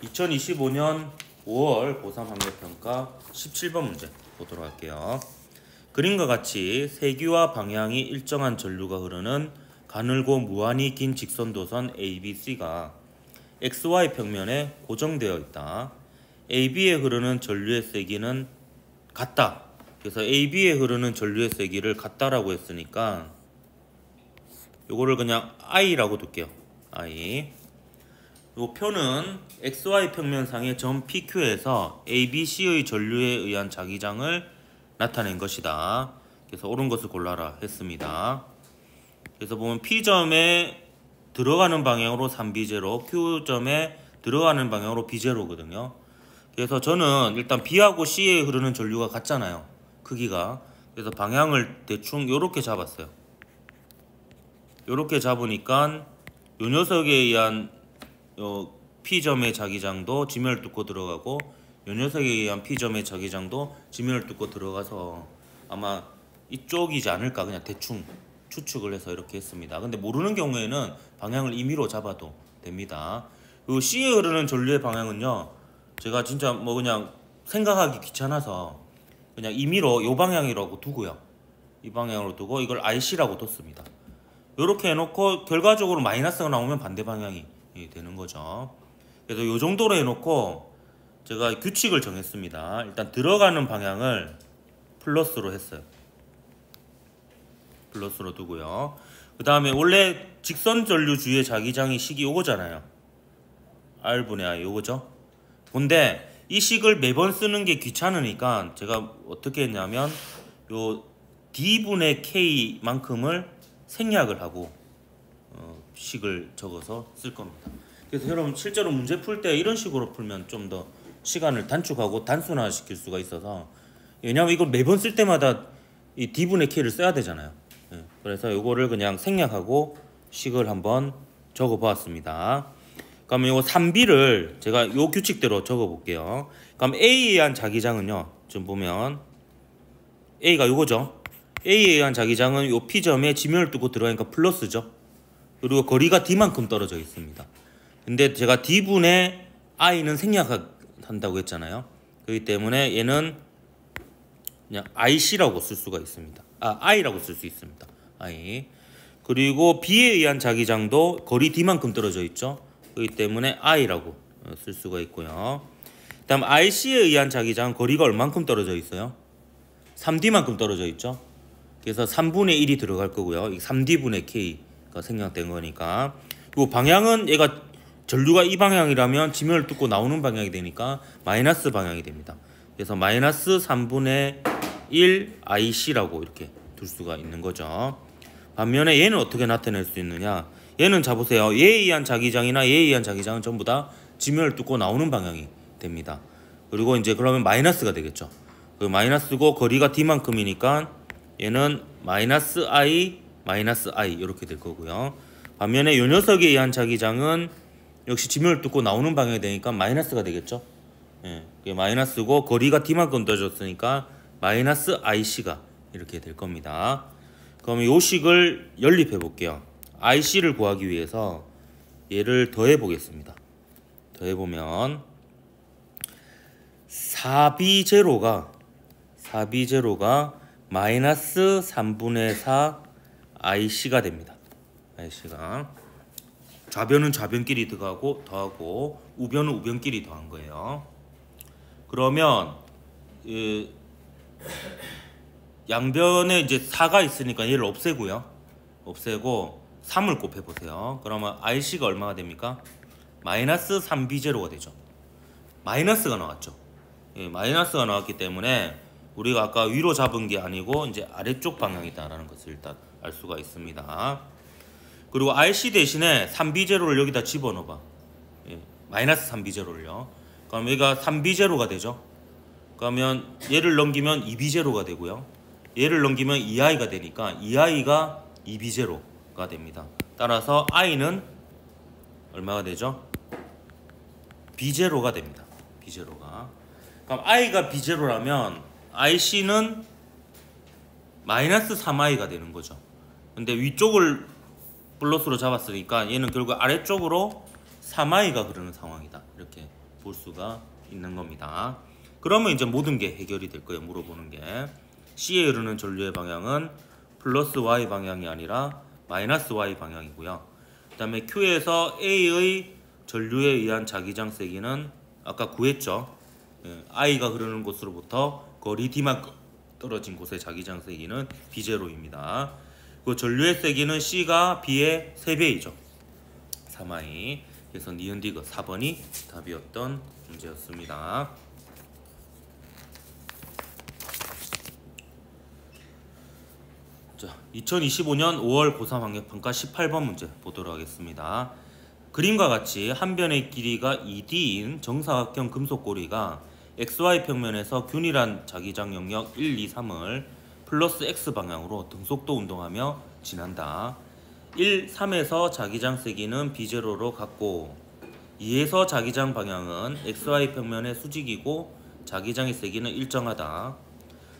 2025년 5월 고3 학력평가 17번 문제 보도록 할게요. 그림과 같이 세기와 방향이 일정한 전류가 흐르는 가늘고 무한히 긴 직선도선 ABC가 XY 평면에 고정되어 있다. AB에 흐르는 전류의 세기는 같다. 그래서 AB에 흐르는 전류의 세기를 같다라고 했으니까 요거를 그냥 I라고 둘게요. I. 요 표는 XY 평면상의 점 PQ에서 ABC의 전류에 의한 자기장을 나타낸 것이다. 그래서 옳은 것을 골라라 했습니다. 그래서 보면 P점에 들어가는 방향으로 3B0, Q점에 들어가는 방향으로 B0거든요. 그래서 저는 일단 B하고 C에 흐르는 전류가 같잖아요. 크기가. 그래서 방향을 대충 요렇게 잡았어요. 요렇게 잡으니까 요 녀석에 의한 P점의 자기장도 지면을 뚫고 들어가고 요 녀석에 의한 P점의 자기장도 지면을 뚫고 들어가서 아마 이쪽이지 않을까 그냥 대충 추측을 해서 이렇게 했습니다. 근데 모르는 경우에는 방향을 임의로 잡아도 됩니다. 요 C에 흐르는 전류의 방향은요, 제가 진짜 뭐 그냥 생각하기 귀찮아서 그냥 임의로 요 방향이라고 두고요. 이 방향으로 두고 이걸 IC라고 뒀습니다. 요렇게 해놓고 결과적으로 마이너스가 나오면 반대 방향이 되는 거죠. 그래서 요 정도로 해놓고 제가 규칙을 정했습니다. 일단 들어가는 방향을 플러스로 했어요. 플러스로 두고요. 그 다음에 원래 직선 전류 주위의 자기장이 식이 요거잖아요. R분의 I 요거죠. 근데 이 식을 매번 쓰는 게 귀찮으니까 제가 어떻게 했냐면 요 D분의 K만큼을 생략을 하고 식을 적어서 쓸 겁니다. 그래서 여러분 실제로 문제 풀 때 이런 식으로 풀면 좀 더 시간을 단축하고 단순화시킬 수가 있어서, 왜냐하면 이걸 매번 쓸 때마다 이 D분의 K를 써야 되잖아요. 그래서 이거를 그냥 생략하고 식을 한번 적어 보았습니다. 그럼 요 3B를 제가 요 규칙대로 적어 볼게요. 그럼 A에 의한 자기장은요, 지금 보면 A가 요거죠. A에 의한 자기장은 요 P점에 지면을 뚫고 들어가니까 플러스죠. 그리고 거리가 D만큼 떨어져 있습니다. 근데 제가 D분의 I는 생략한다고 했잖아요. 그렇기 때문에 얘는 그냥 IC라고 쓸 수가 있습니다. I라고 쓸 수 있습니다. I. 그리고 B에 의한 자기장도 거리 D만큼 떨어져 있죠. 그렇기 때문에 I라고 쓸 수가 있고요. 다음 IC에 의한 자기장은 거리가 얼만큼 떨어져 있어요? 3D만큼 떨어져 있죠. 그래서 3분의 1이 들어갈 거고요. 이 3D분의 K가 생략된 거니까. 그리고 방향은 얘가 전류가 이 방향이라면 지면을 뚫고 나오는 방향이 되니까 마이너스 방향이 됩니다. 그래서 마이너스 3분의 1 IC라고 이렇게 둘 수가 있는 거죠. 반면에 얘는 어떻게 나타낼 수 있느냐? 얘는 자보세요. 얘에 의한 자기장이나 얘에 의한 자기장은 전부 다 지면을 뚫고 나오는 방향이 됩니다. 그리고 이제 그러면 마이너스가 되겠죠. 그 마이너스고 거리가 D만큼이니까 얘는 마이너스 I 이렇게 될 거고요. 반면에 요 녀석에 의한 자기장은 역시 지면을 뚫고 나오는 방향이 되니까 마이너스가 되겠죠. 그게 마이너스고 거리가 D만큼 떨어졌으니까 마이너스 IC가 이렇게 될 겁니다. 그럼 요 식을 연립해 볼게요. IC를 구하기 위해서 얘를 더해 보겠습니다. 더해 보면 4B0가 마이너스 3분의 4 IC가 됩니다. IC가 좌변은 좌변끼리 더하고 우변은 우변끼리 더한 거예요. 그러면 양변에 이제 4가 있으니까 얘를 없애고 3을 곱해 보세요. 그러면 IC가 얼마가 됩니까? 마이너스 3b0가 되죠. 마이너스가 나왔죠. 예, 마이너스가 나왔기 때문에 우리가 아까 위로 잡은 게 아니고 이제 아래쪽 방향이다라는 것을 일단 알 수가 있습니다. 그리고 RC 대신에 3b0를 여기다 집어넣어봐. 예, 마이너스 3b0를요. 그럼 여기가 3b0가 되죠. 그러면 얘를 넘기면 2b0가 되고요. 얘를 넘기면 2i가 되니까 2i가 2b0가 됩니다. 따라서 i는 얼마가 되죠? b0가 됩니다. b0가. 그럼 i가 b0라면 IC는 마이너스 3i가 되는 거죠. 근데 위쪽을 플러스로 잡았으니까 얘는 결국 아래쪽으로 3i가 흐르는 상황이다. 이렇게 볼 수가 있는 겁니다. 그러면 이제 모든 게 해결이 될 거예요. 물어보는 게. C에 흐르는 전류의 방향은 플러스 Y 방향이 아니라 마이너스 Y 방향이고요. 그 다음에 Q에서 A의 전류에 의한 자기장 세기는 아까 구했죠. 예, I가 흐르는 곳으로부터 거리 D만큼 떨어진 곳의 자기장 세기는 B0입니다. 그 전류의 세기는 C가 B의 3배이죠. 3I. 그래서 니은디그 4번이 답이었던 문제였습니다. 자, 2025년 5월 고3 학력평가 18번 문제 보도록 하겠습니다. 그림과 같이 한 변의 길이가 2D인 정사각형 금속고리가 XY 평면에서 균일한 자기장 영역 1, 2, 3을 플러스 X 방향으로 등속도 운동하며 지난다. 1, 3에서 자기장 세기는 B0로 같고 2에서 자기장 방향은 XY 평면의 수직이고 자기장의 세기는 일정하다.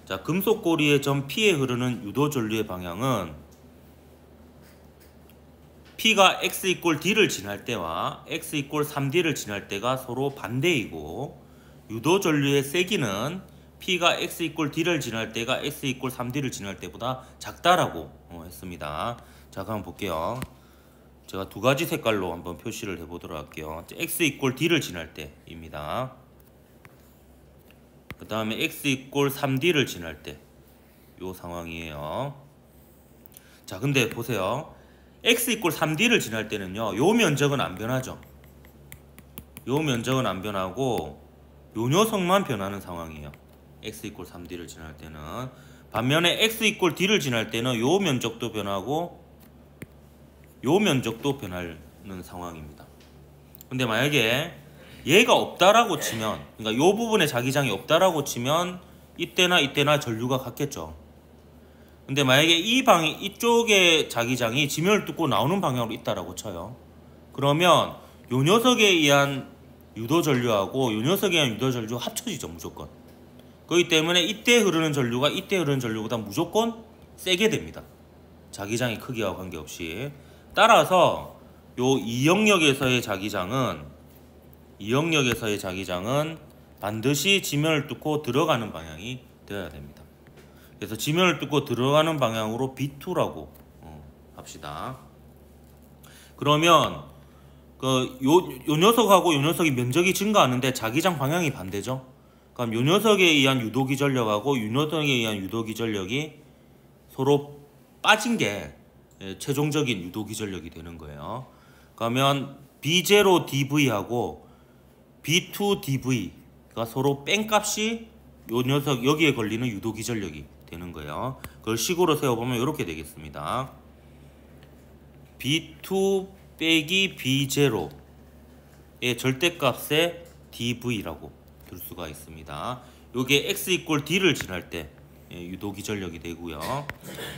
자, 금속고리의 점 P에 흐르는 유도 전류의 방향은 P가 X 이꼴 D를 지날 때와 X 이꼴 3D를 지날 때가 서로 반대이고 유도 전류의 세기는 P가 X 이꼴 D를 지날 때가 X 이꼴 3D를 지날 때보다 작다라고 했습니다. 자, 그럼 볼게요. 제가 두 가지 색깔로 한번 표시를 해보도록 할게요. X 이꼴 D를 지날 때입니다. 그 다음에 X 이꼴 3D를 지날 때 요 상황이에요. 자, 근데 보세요. X 이꼴 3D를 지날 때는요, 요 면적은 안 변하죠. 요 면적은 안 변하고 요 녀석만 변하는 상황이에요. X 이꼴 3D를 지날 때는. 반면에 X 이꼴 D를 지날 때는 요 면적도 변하고 요 면적도 변하는 상황입니다. 근데 만약에 얘가 없다라고 치면, 그러니까 요 부분에 자기장이 없다라고 치면 이때나 전류가 같겠죠. 근데 만약에 이쪽에 자기장이 지면을 뚫고 나오는 방향으로 있다라고 쳐요. 그러면 요 녀석에 의한 유도 전류하고 요 녀석에 의한 유도 전류가 합쳐지죠, 무조건. 그렇기 때문에 이때 흐르는 전류가 이때 흐르는 전류보다 무조건 세게 됩니다. 자기장의 크기와 관계없이. 따라서 요 이 영역에서의 자기장은 반드시 지면을 뚫고 들어가는 방향이 되어야 됩니다. 그래서 지면을 뚫고 들어가는 방향으로 B2라고 합시다. 그러면 요 녀석하고 요 녀석이 면적이 증가하는데 자기장 방향이 반대죠. 그럼 요 녀석에 의한 유도기 전력하고 요 녀석에 의한 유도기 전력이 서로 빠진 게 최종적인 유도기 전력이 되는 거예요. 그러면 B0dV하고 B2dV가 서로 뺀 값이 요 녀석 여기에 걸리는 유도기 전력이 되는 거예요. 그걸 식으로 세워보면 이렇게 되겠습니다. B2 빼기 B0의 절대값의 dV라고 들 수가 있습니다. 요게 X 이꼴 D를 지날 때 유도기 전력이 되고요.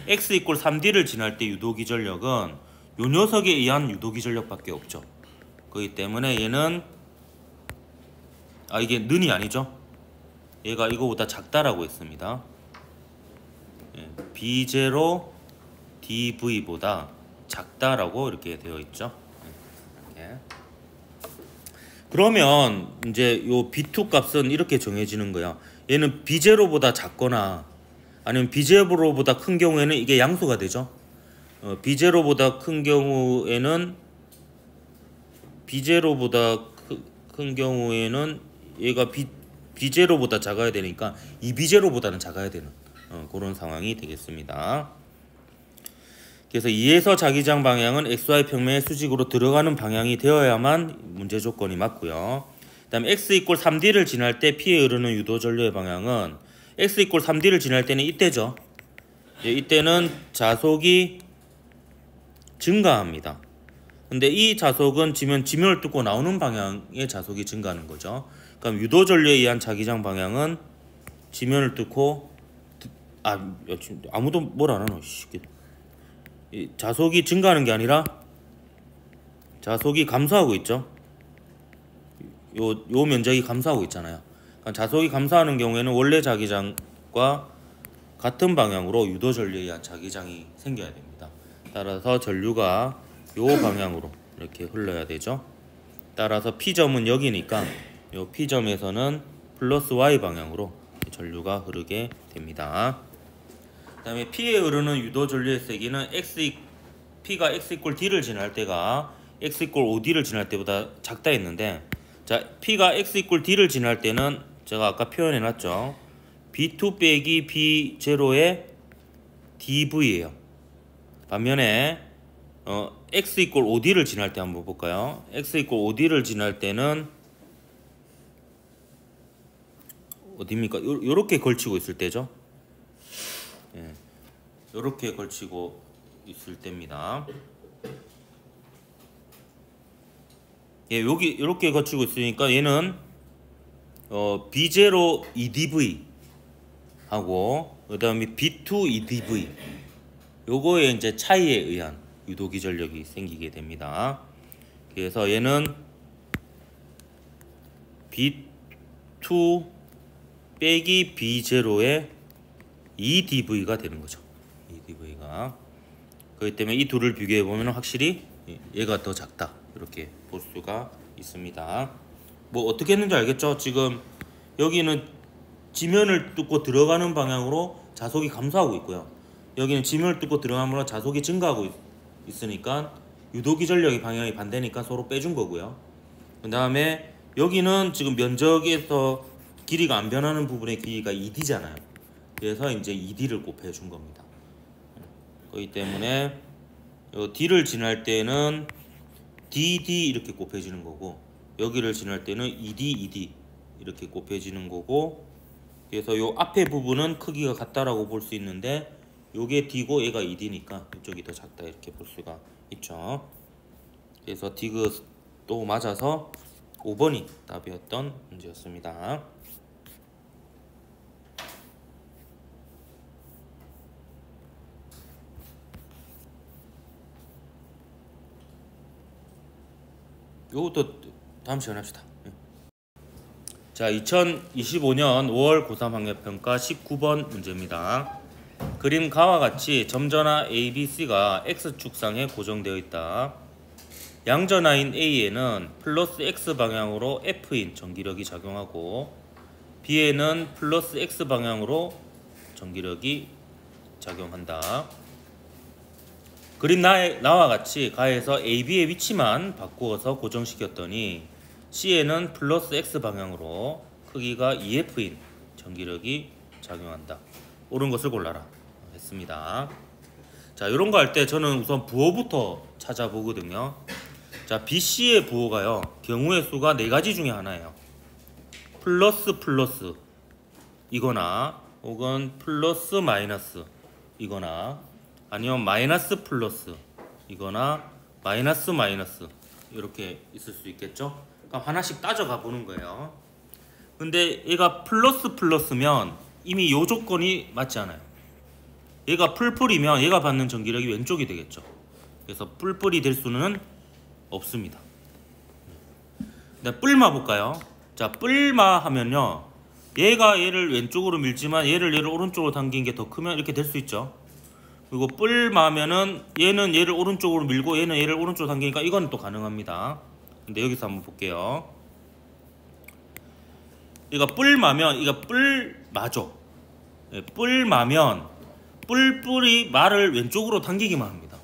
X 이꼴 3D를 지날 때 유도기 전력은 요 녀석에 의한 유도기 전력밖에 없죠. 그렇기 때문에 얘는 이게 는이 아니죠. 얘가 이거보다 작다라고 했습니다. B0 dV보다 작다라고 이렇게 되어 있죠. 이렇게. 그러면 이제 요 B2 값은 이렇게 정해지는 거야. 얘는 B0보다 작거나 아니면 B0보다 큰 경우에는 이게 양수가 되죠. B0보다 큰 경우에는 얘가 B0보다 작아야 되니까 이 B0보다는 작아야 되는 그런 상황이 되겠습니다. 그래서 2에서 자기장 방향은 XY 평면의 수직으로 들어가는 방향이 되어야만 문제 조건이 맞고요. 그 다음에 x = 3D를 지날 때 P에 흐르는 유도 전류의 방향은 x = 3D를 지날 때는 이때죠. 이때는 자속이 증가합니다. 근데 이 자속은 지면을 뚫고 나오는 방향의 자속이 증가하는 거죠. 그럼 유도 전류에 의한 자기장 방향은 지면을 뚫고 아무도 뭘 안 하노. 자속이 증가하는 게 아니라 자속이 감소하고 있죠. 요 면적이 감소하고 있잖아요. 그러니까 자속이 감소하는 경우에는 원래 자기장과 같은 방향으로 유도 전류에 의한 자기장이 생겨야 됩니다. 따라서 전류가 요 방향으로 이렇게 흘러야 되죠. 따라서 P점은 여기니까 요 P점에서는 플러스 Y 방향으로 전류가 흐르게 됩니다. 그 다음에 P에 흐르는 유도 전류의 세기는 P가 x = D를 지날 때가 x = 5D를 지날 때보다 작다 했는데, 자, P가 x = D를 지날 때는 제가 아까 표현해 놨죠. B2 빼기 B0의 dV예요. 반면에 x = 5D를 지날 때 한번 볼까요? x = 5D를 지날 때는 어디입니까? 요렇게 걸치고 있을 때죠. 예, 요렇게 걸치고 있을 때입니다. 예, 여기 요렇게 걸치고 있으니까 얘는 B0 EDV 하고 그다음에 B2 EDV 요거의 이제 차이에 의한 유도 기전력이 생기게 됩니다. 그래서 얘는 B2 빼기 B0의 EDV가 되는 거죠. EDV가. 그렇기 때문에 이 둘을 비교해 보면 확실히 얘가 더 작다 이렇게 볼 수가 있습니다. 뭐 어떻게 했는지 알겠죠? 지금 여기는 지면을 뚫고 들어가는 방향으로 자속이 감소하고 있고요. 여기는 지면을 뚫고 들어가므로 자속이 증가하고 있으니까 유도기전력의 방향이 반대니까 서로 빼준 거고요. 그 다음에 여기는 지금 면적에서 길이가 안 변하는 부분의 길이가 2D잖아요. 그래서 이제 2D를 곱해준 겁니다. 그렇기 때문에 D를 지날 때는 DD 이렇게 곱해지는 거고, 여기를 지날 때는 ED 이렇게 곱해지는 거고, 그래서 요 앞에 부분은 크기가 같다라고 볼 수 있는데 요게 D고 얘가 ED니까 이쪽이 더 작다 이렇게 볼 수가 있죠. 그래서 디귿도 맞아서 5번이 답이었던 문제였습니다. 요것도 다음 시간에 합시다. 자, 2025년 5월 고3 학력평가 19번 문제입니다. 그림 가와 같이 점전화 ABC가 X축상에 고정되어 있다. 양전화인 A에는 플러스 X 방향으로 F인 전기력이 작용하고 B에는 플러스 X 방향으로 전기력이 작용한다. 그림 나와 같이 가에서 AB의 위치만 바꾸어서 고정시켰더니 C에는 플러스 X 방향으로 크기가 EF인 전기력이 작용한다. 옳은 것을 골라라 했습니다. 자, 이런 거 할 때 저는 우선 부호부터 찾아보거든요. 자, BC의 부호가요, 경우의 수가 4가지 중에 하나예요. 플러스 이거나 혹은 플러스 마이너스 이거나 아니면 마이너스 플러스 이거나 마이너스 이렇게 있을 수 있겠죠. 그럼 하나씩 따져가 보는 거예요. 근데 얘가 플러스면 이미 요 조건이 맞지 않아요. 얘가 풀이면 얘가 받는 전기력이 왼쪽이 되겠죠. 그래서 뿔이 될 수는 없습니다. 네, 뿔마 볼까요? 자, 뿔마 하면요, 얘가 얘를 왼쪽으로 밀지만 얘를 오른쪽으로 당긴 게 더 크면 이렇게 될 수 있죠. 그리고 뿔마면은 얘는 얘를 오른쪽으로 밀고 얘는 얘를 오른쪽으로 당기니까 이건 또 가능합니다. 근데 여기서 한번 볼게요. 이거 뿔마면 이거 뿔마죠. 네, 뿔마면 뿔이 마를 왼쪽으로 당기기만 합니다.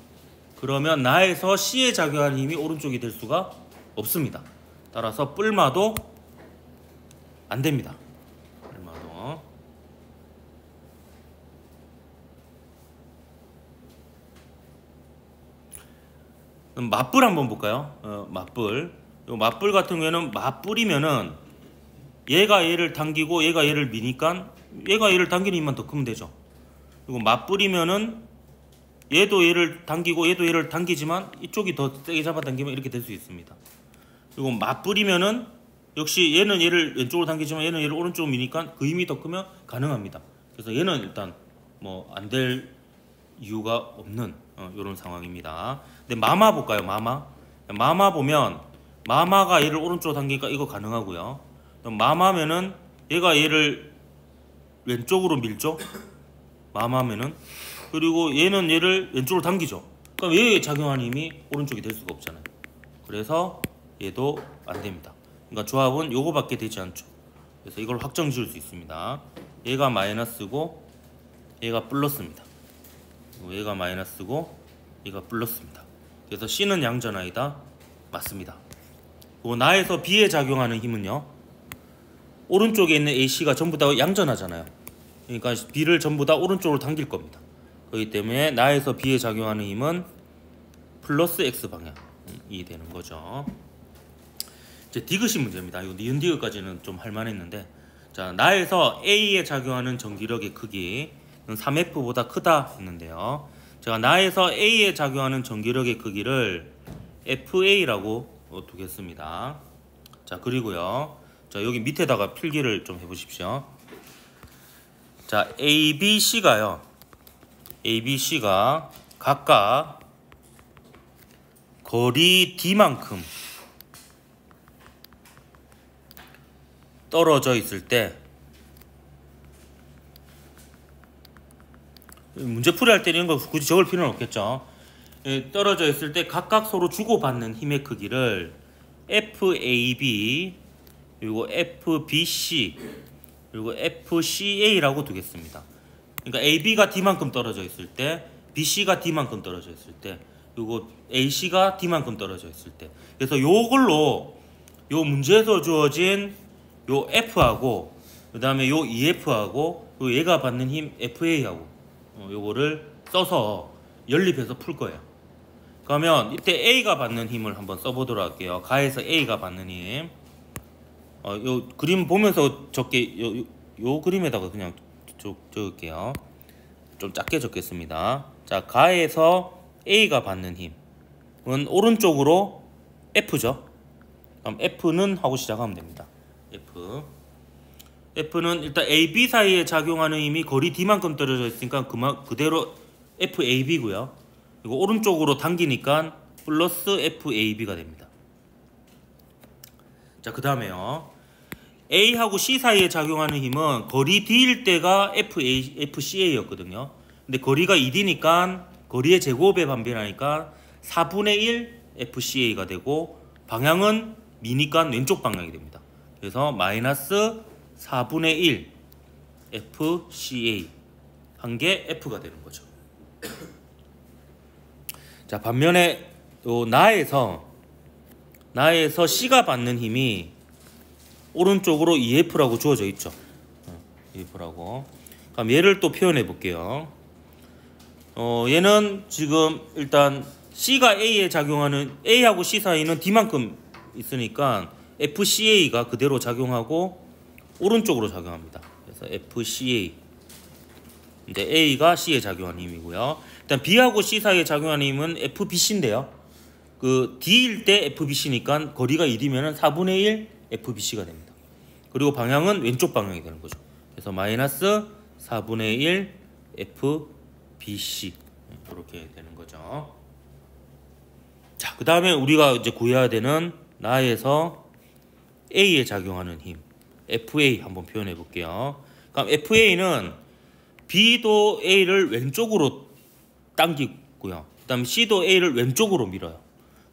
그러면 나에서 C에 작용하는 힘이 오른쪽이 될 수가 없습니다. 따라서 뿔마도 안 됩니다. 뿔마도. 맞불 한번 볼까요? 맞불. 요 맞불 같은 경우에는 맞불이면은 얘가 얘를 당기고 얘가 얘를 미니까 얘가 얘를 당기는 힘만 더 크면 되죠. 그리고 맞불이면은 얘도 얘를 당기고 얘도 얘를 당기지만 이쪽이 더 세게 잡아당기면 이렇게 될 수 있습니다. 그리고 맞불이면은 역시 얘는 얘를 왼쪽으로 당기지만 얘는 얘를 오른쪽으로 미니까 그 힘이 더 크면 가능합니다. 그래서 얘는 일단 뭐 안 될 이유가 없는 이런 상황입니다. 근데 마마 볼까요? 마마 보면 마마가 얘를 오른쪽으로 당기니까 이거 가능하고요. 마마면은 얘가 얘를 왼쪽으로 밀죠. 마마면은 그리고 얘는 얘를 왼쪽으로 당기죠. 그럼 얘에 작용하는 힘이 오른쪽이 될 수가 없잖아요. 그래서 얘도 안 됩니다. 그러니까 조합은 요거밖에 되지 않죠. 그래서 이걸 확정 지을 수 있습니다. 얘가 마이너스고 얘가 플러스입니다. 얘가 마이너스고 얘가 플러스입니다. 그래서 C는 양전하이다. 맞습니다. 그리고 나에서 B에 작용하는 힘은요. 오른쪽에 있는 AC가 전부 다 양전하잖아요. 그러니까 B를 전부 다 오른쪽으로 당길 겁니다. 그렇기 때문에 나에서 B에 작용하는 힘은 플러스 X 방향이 되는 거죠. 이제 디귿이 문제입니다. 이 니은 디귿까지는 좀 할만했는데, 자 나에서 A에 작용하는 전기력의 크기는 3F보다 크다 했는데요. 제가 나에서 A에 작용하는 전기력의 크기를 FA라고 두겠습니다. 자 그리고요. 자 여기 밑에다가 필기를 좀 해보십시오. 자 ABC가 각각 거리 D만큼 떨어져 있을 때, 문제풀이 할 때 이런 거 굳이 적을 필요는 없겠죠. 떨어져 있을 때 각각 서로 주고받는 힘의 크기를 FAB 그리고 FBC 그리고 FCA라고 두겠습니다. 그러니까 AB가 D만큼 떨어져 있을 때, BC가 D만큼 떨어져 있을 때, 그리고 AC가 D만큼 떨어져 있을 때. 그래서 요걸로 요 문제에서 주어진 요 F하고 그 다음에 요 EF하고 요 얘가 받는 힘 FA하고 요거를 써서 연립해서 풀 거예요. 그러면 이때 A가 받는 힘을 한번 써보도록 할게요. 가에서 A가 받는 힘. 요 그림 보면서 적게 요 그림에다가 그냥 적을게요. 좀 작게 적겠습니다. 자 가에서 A가 받는 힘은 오른쪽으로 F죠. 그럼 F는 하고 시작하면 됩니다. F는 일단 A, B 사이에 작용하는 힘이 거리 D만큼 떨어져 있으니까 그대로 FAB고요. 그리고 오른쪽으로 당기니까 플러스 FAB가 됩니다. 자 그 다음에요. A하고 C 사이에 작용하는 힘은 거리 D일 때가 FCA였거든요. 근데 거리가 2D니까 거리의 제곱에 반비례하니까 4분의 1 FCA가 되고 방향은 미니까 왼쪽 방향이 됩니다. 그래서 마이너스 4분의 1 FCA 한 게 F가 되는 거죠. 자 반면에 요 나에서 C가 받는 힘이 오른쪽으로 EF라고 주어져 있죠. EF라고. 그럼 얘를 또 표현해 볼게요. 얘는 지금 일단 C가 A에 작용하는, A하고 C 사이는 D만큼 있으니까 FCA가 그대로 작용하고 오른쪽으로 작용합니다. 그래서 FCA. 이제 A가 C에 작용하는 힘이고요. 일단 B하고 C 사이에 작용하는 힘은 FBC인데요. 그 D일 때 FBC니까 거리가 2D면은 4분의 1 FBC가 됩니다. 그리고 방향은 왼쪽 방향이 되는 거죠. 그래서 마이너스 4분의 1 FBC 이렇게 되는 거죠. 자, 그 다음에 우리가 이제 구해야 되는 나에서 A에 작용하는 힘 FA 한번 표현해 볼게요. 그럼 FA는 B도 A를 왼쪽으로 당기고요. 그다음 C도 A를 왼쪽으로 밀어요.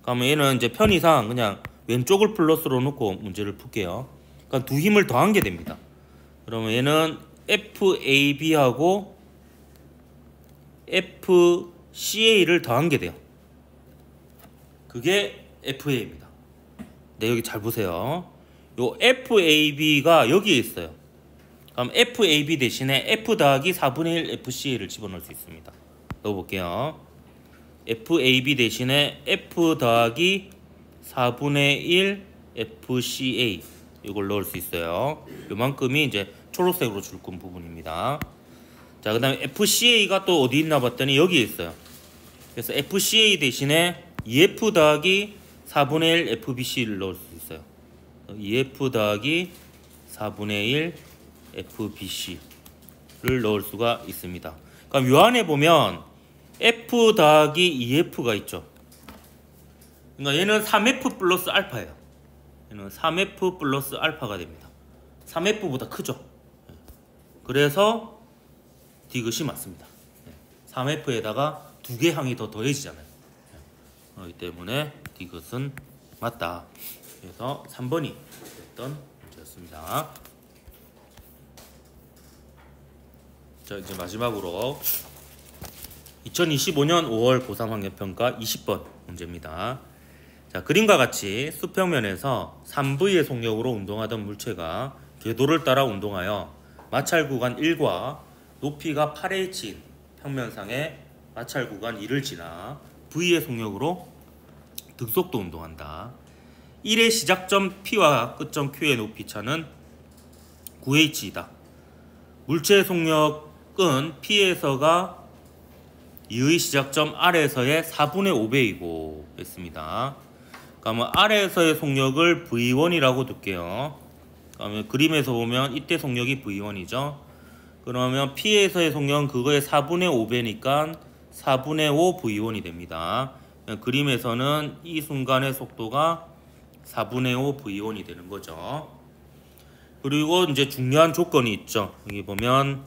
그러면 얘는 이제 편의상 그냥 왼쪽을 플러스로 놓고 문제를 풀게요. 그러니까 두 힘을 더한 게 됩니다. 그러면 얘는 FAB하고 FCA를 더한 게 돼요. 그게 FA입니다. 네, 여기 잘 보세요. 요 FAB가 여기에 있어요. 그럼 FAB 대신에 F 더하기 4분의 1 FCA를 집어넣을 수 있습니다. 넣어볼게요. FAB 대신에 F 더하기 4분의 1 FCA 이걸 넣을 수 있어요. 요만큼이 이제 초록색으로 줄건 부분입니다. 자, 그 다음에 FCA가 또 어디 있나 봤더니 여기에 있어요. 그래서 FCA 대신에 EF 더하기 4분의 1 FBC를 넣을 수 있어요. EF 더하기 4분의 1 FBC를 넣을 수가 있습니다. 그럼 요 안에 보면 F 더하기 EF가 있죠. 그러니까 얘는 3F 플러스 알파예요. 얘는 3F 플러스 알파가 됩니다. 3F보다 크죠. 그래서 디귿이 맞습니다. 3F에다가 두 개 항이 더 더해지잖아요. 그렇기 때문에 디귿은 맞다. 그래서 3번이 됐던 문제였습니다. 자, 이제 마지막으로 2025년 5월 고3 환경평가 20번 문제입니다. 자, 그림과 같이 수평면에서 3V의 속력으로 운동하던 물체가 궤도를 따라 운동하여 마찰 구간 1과 높이가 8h인 평면상의 마찰 구간 2를 지나 V의 속력으로 등속도 운동한다. 1의 시작점 P와 끝점 Q의 높이 차는 9h이다. 물체의 속력은 P에서가 2의 시작점 R에서의 4분의 5배이고 했습니다. 그러면 R에서의 속력을 V1이라고 둘게요. 그러면 그림에서 보면 이때 속력이 V1이죠. 그러면 P에서의 속력은 그거의 4분의 5배니까 4분의 5 V1이 됩니다. 그림에서는 이 순간의 속도가 4분의 5 V1이 되는 거죠. 그리고 이제 중요한 조건이 있죠. 여기 보면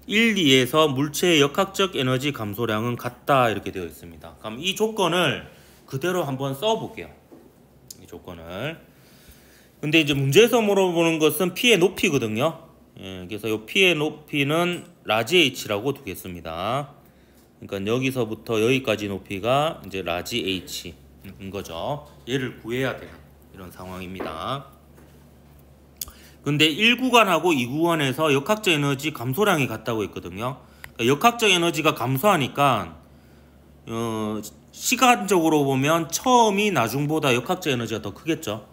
1, 2에서 물체의 역학적 에너지 감소량은 같다 이렇게 되어 있습니다. 그럼 이 조건을 그대로 한번 써볼게요. 이 조건을. 근데 이제 문제에서 물어보는 것은 P의 높이거든요. 그래서 이 P의 높이는 라지 H라고 두겠습니다. 그러니까 여기서부터 여기까지 높이가 이제 라지 H인 거죠. 얘를 구해야 되는 이런 상황입니다. 근데 1구간하고 2구간에서 역학적 에너지 감소량이 같다고 했거든요. 그러니까 역학적 에너지가 감소하니까 시간적으로 보면 처음이 나중보다 역학적 에너지가 더 크겠죠.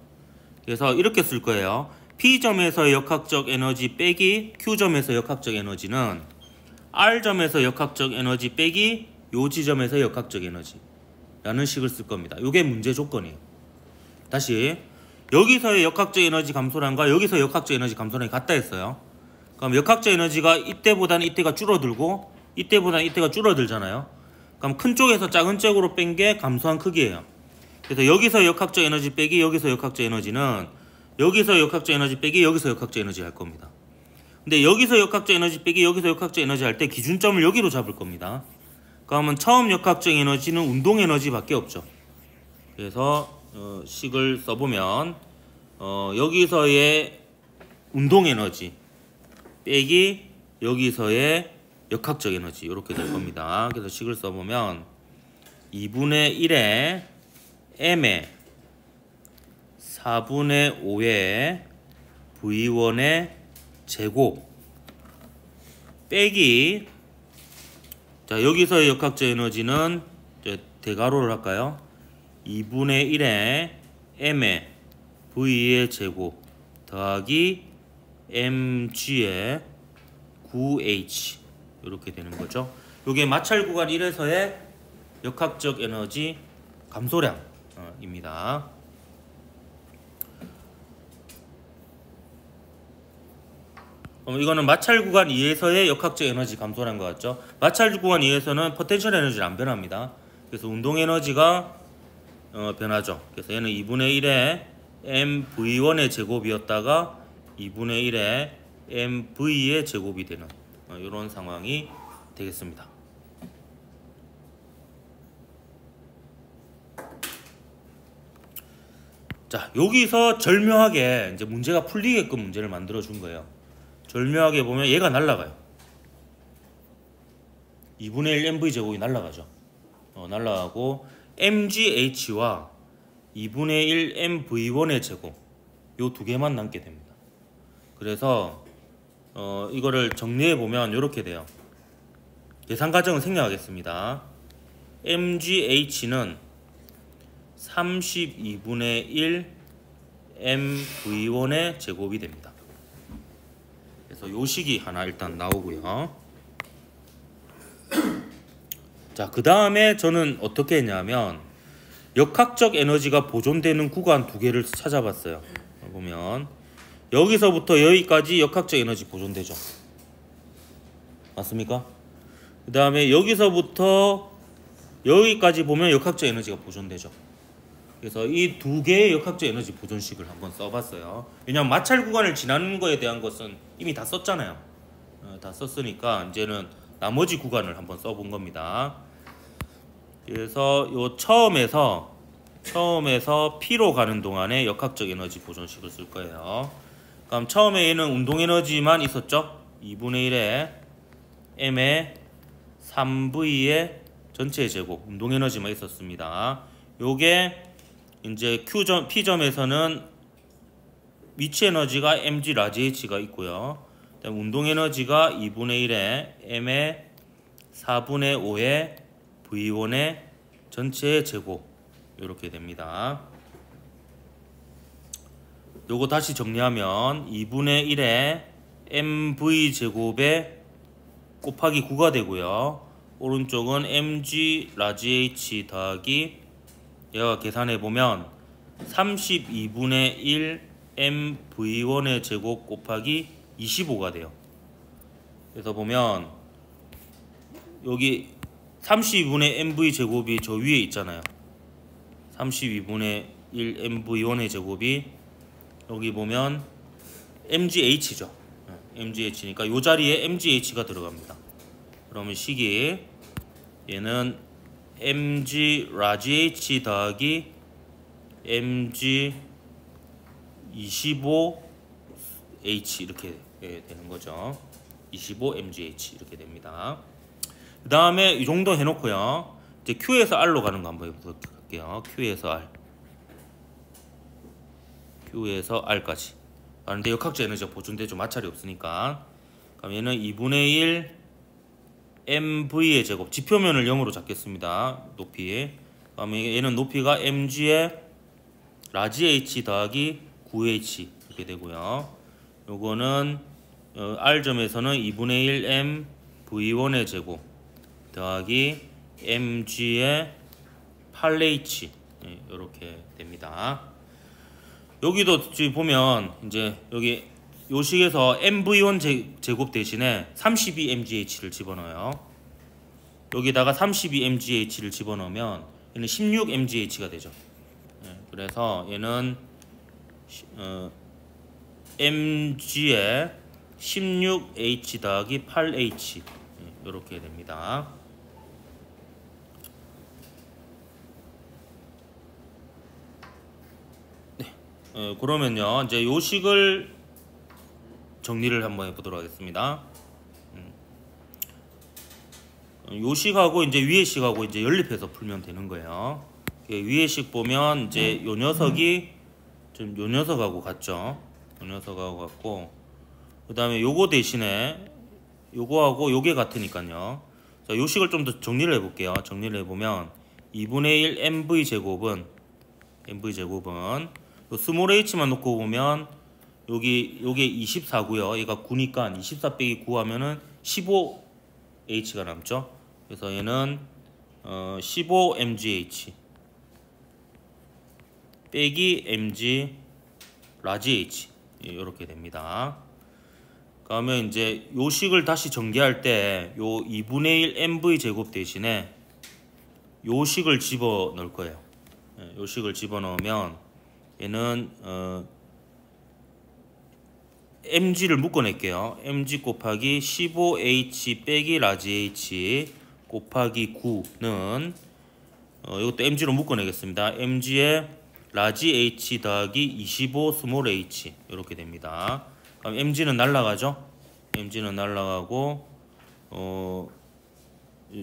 그래서 이렇게 쓸 거예요. P점에서의 역학적 에너지 빼기 Q점에서 역학적 에너지는 R점에서 역학적 에너지 빼기 요 지점에서 역학적 에너지 라는 식을 쓸 겁니다. 이게 문제 조건이에요. 다시 여기서의 역학적 에너지 감소량과 여기서 역학적 에너지 감소량이 같다 했어요. 그럼 역학적 에너지가 이때보다는 이때가 줄어들고 이때보다는 이때가 줄어들잖아요. 그럼 큰 쪽에서 작은 쪽으로 뺀 게 감소한 크기예요. 그래서 여기서 역학적 에너지 빼기 여기서 역학적 에너지는 여기서 역학적 에너지 빼기 여기서 역학적 에너지 할 겁니다. 근데 여기서 역학적 에너지 빼기 여기서 역학적 에너지 할 때 기준점을 여기로 잡을 겁니다. 그러면 처음 역학적 에너지는 운동 에너지밖에 없죠. 그래서 식을 써보면 여기서의 운동 에너지 빼기 여기서의 역학적 에너지 이렇게 될 겁니다. 그래서 식을 써보면 2분의 1에 M에 4분의 5에 V1의 제곱 빼기 자 여기서의 역학적 에너지는 대괄호를 할까요? 2분의 1에 M의 V의 제곱 더하기 MG의 9H 이렇게 되는 거죠. 이게 마찰 구간 1에서의 역학적 에너지 감소량입니다. 그럼 이거는 마찰 구간 2에서의 역학적 에너지 감소량 것 같죠. 마찰 구간 2에서는 포텐셜 에너지는 안 변합니다. 그래서 운동 에너지가 변하죠. 그래서 얘는 2분의 1에 MV1의 제곱이었다가 2분의 1에 MV의 제곱이 되는 이런 상황이 되겠습니다. 자, 여기서 절묘하게 이제 문제가 풀리게끔 문제를 만들어 준 거예요. 절묘하게 보면 얘가 날아가요. 2분의 1 MV 제곱이 날아가죠. 날아가고 MGH와 2분의 1 MV1의 제곱 요 두 개만 남게 됩니다. 그래서 이거를 정리해 보면 이렇게 돼요. 계산 과정을 생략하겠습니다. mgh는 32분의 1 mv1의 제곱이 됩니다. 그래서 요 식이 하나 일단 나오고요. 자, 그 다음에 저는 어떻게 했냐면 역학적 에너지가 보존되는 구간 두 개를 찾아봤어요. 보면 여기서부터 여기까지 역학적 에너지 보존되죠. 맞습니까? 그 다음에 여기서부터 여기까지 보면 역학적 에너지가 보존되죠. 그래서 이 두 개의 역학적 에너지 보존식을 한번 써봤어요. 왜냐하면 마찰 구간을 지나는 거에 대한 것은 이미 다 썼잖아요. 다 썼으니까 이제는 나머지 구간을 한번 써본 겁니다. 그래서 요 처음에서 P로 가는 동안에 역학적 에너지 보존식을 쓸 거예요. 그럼 처음에 얘는 운동 에너지만 있었죠? 2분의 1에 m의 3v의 전체 제곱 운동 에너지만 있었습니다. 요게 이제 P점에서는 위치 에너지가 mg 라지 h가 있고요. 그다음 운동 에너지가 2분의 1에 m의 4분의 5의 v1의 전체 제곱 이렇게 됩니다. 요거 다시 정리하면 2분의 1에 mv 제곱에 곱하기 9가 되고요. 오른쪽은 mg 라지 h 더하기 얘가 계산해 보면 32분의 1 mv1의 제곱 곱하기 25가 돼요. 그래서 보면 여기 32분의 mv 제곱이 저 위에 있잖아요. 32분의 1 mv1의 제곱이 여기 보면 mgh죠. mgh니까 이 자리에 mgh가 들어갑니다. 그러면 식이 얘는 mg 라지 h 더하기 mg 25h 이렇게 되는 거죠. 25mgh 이렇게 됩니다. 그 다음에 이 정도 해놓고요. 이제 Q에서 R로 가는 거 한번 해보도록 할게요. Q에서 R까지. 그런데 역학적 에너지가 보존되죠. 마찰이 없으니까. 그럼 얘는 2분의 1 mv의 제곱. 지표면을 0으로 잡겠습니다. 높이. 그다음에 얘는 높이가 mg의 라지 h 더하기 9h 이렇게 되고요. 요거는 R점에서는 2분의 1 m v1의 제곱 더하기 mg의 8h 이렇게 됩니다. 여기도 지금 보면 이제 여기 요식에서 mv1 제곱 대신에 32mgh를 집어넣어요. 여기다가 32mgh를 집어넣으면 얘는 16mgh가 되죠. 그래서 얘는 mg에 16h 더하기 8h 이렇게 됩니다. 네, 그러면요 이제 요식을 정리를 한번 해보도록 하겠습니다. 요식하고 이제 위의식하고 이제 연립해서 풀면 되는 거예요. 위의식 보면 이제 요 녀석이 좀 요 녀석하고 같죠. 요 녀석하고 같고 그 다음에 요거 대신에 요거하고 요게 같으니까요. 자, 요식을 좀 더 정리를 해볼게요. 정리를 해보면 2분의 1 mv 제곱은 요 스몰 h만 놓고 보면 요게 24고요. 얘가 9니까 24 빼기 9 하면은 15h가 남죠. 그래서 얘는 15mgh 빼기 mg 라지 h 이렇게 됩니다. 그러면 이제 요식을 다시 전개할 때 요 2분의 1 mv 제곱 대신에 요식을 집어 넣을 거예요. 요식을 집어 넣으면 얘는 mg를 묶어낼게요. mg 곱하기 15h 빼기 라지 h 곱하기 9는 이것도 mg로 묶어내겠습니다. mg에 라지 h 더하기 25 스몰 h 이렇게 됩니다. 그럼 mg는 날라가죠. mg는 날라가고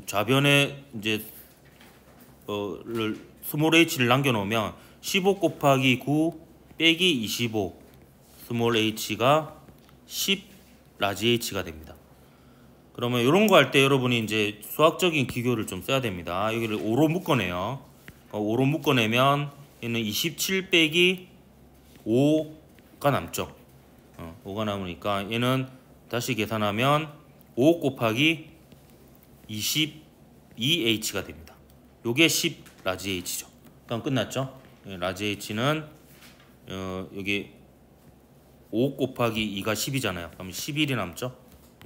좌변에 이제 스몰 h를 남겨놓으면 15 곱하기 9 빼기 25 스몰 h가 10 라지 h가 됩니다. 그러면 이런 거 할 때 여러분이 이제 수학적인 기교를 좀 써야 됩니다. 여기를 5로 묶어내요. 5로 묶어내면 얘는 27 빼기 5가 남죠. 5가 남으니까 얘는 다시 계산하면 5 곱하기 22H가 됩니다. 요게 10 라지 H죠. 그럼 끝났죠? 라지 H는 여기 5 곱하기 2가 10이잖아요. 그럼 11이 남죠?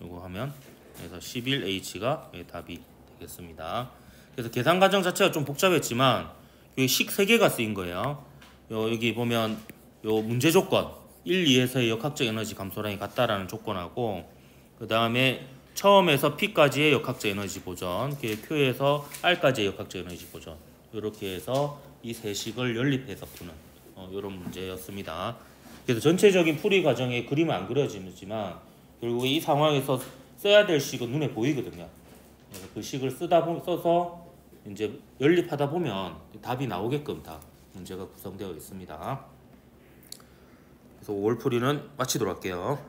요거 하면 그래서 11H가 답이 되겠습니다. 그래서 계산 과정 자체가 좀 복잡했지만 여기 식 3개가 쓰인 거예요. 여기 보면 요 문제 조건 1, 2에서의 역학적 에너지 감소량이 같다라는 조건하고 그 다음에 처음에서 P까지의 역학적 에너지 보전, Q에서 R까지의 역학적 에너지 보전 이렇게 해서 이 세 식을 연립해서 푸는 이런 문제였습니다. 그래서 전체적인 풀이 과정에 그림은 안 그려지지만 결국 이 상황에서 써야 될 식은 눈에 보이거든요. 그래서 그 식을 써서 이제 연립하다 보면 답이 나오게끔 다 문제가 구성되어 있습니다. 그래서 5월 풀이는 마치도록 할게요.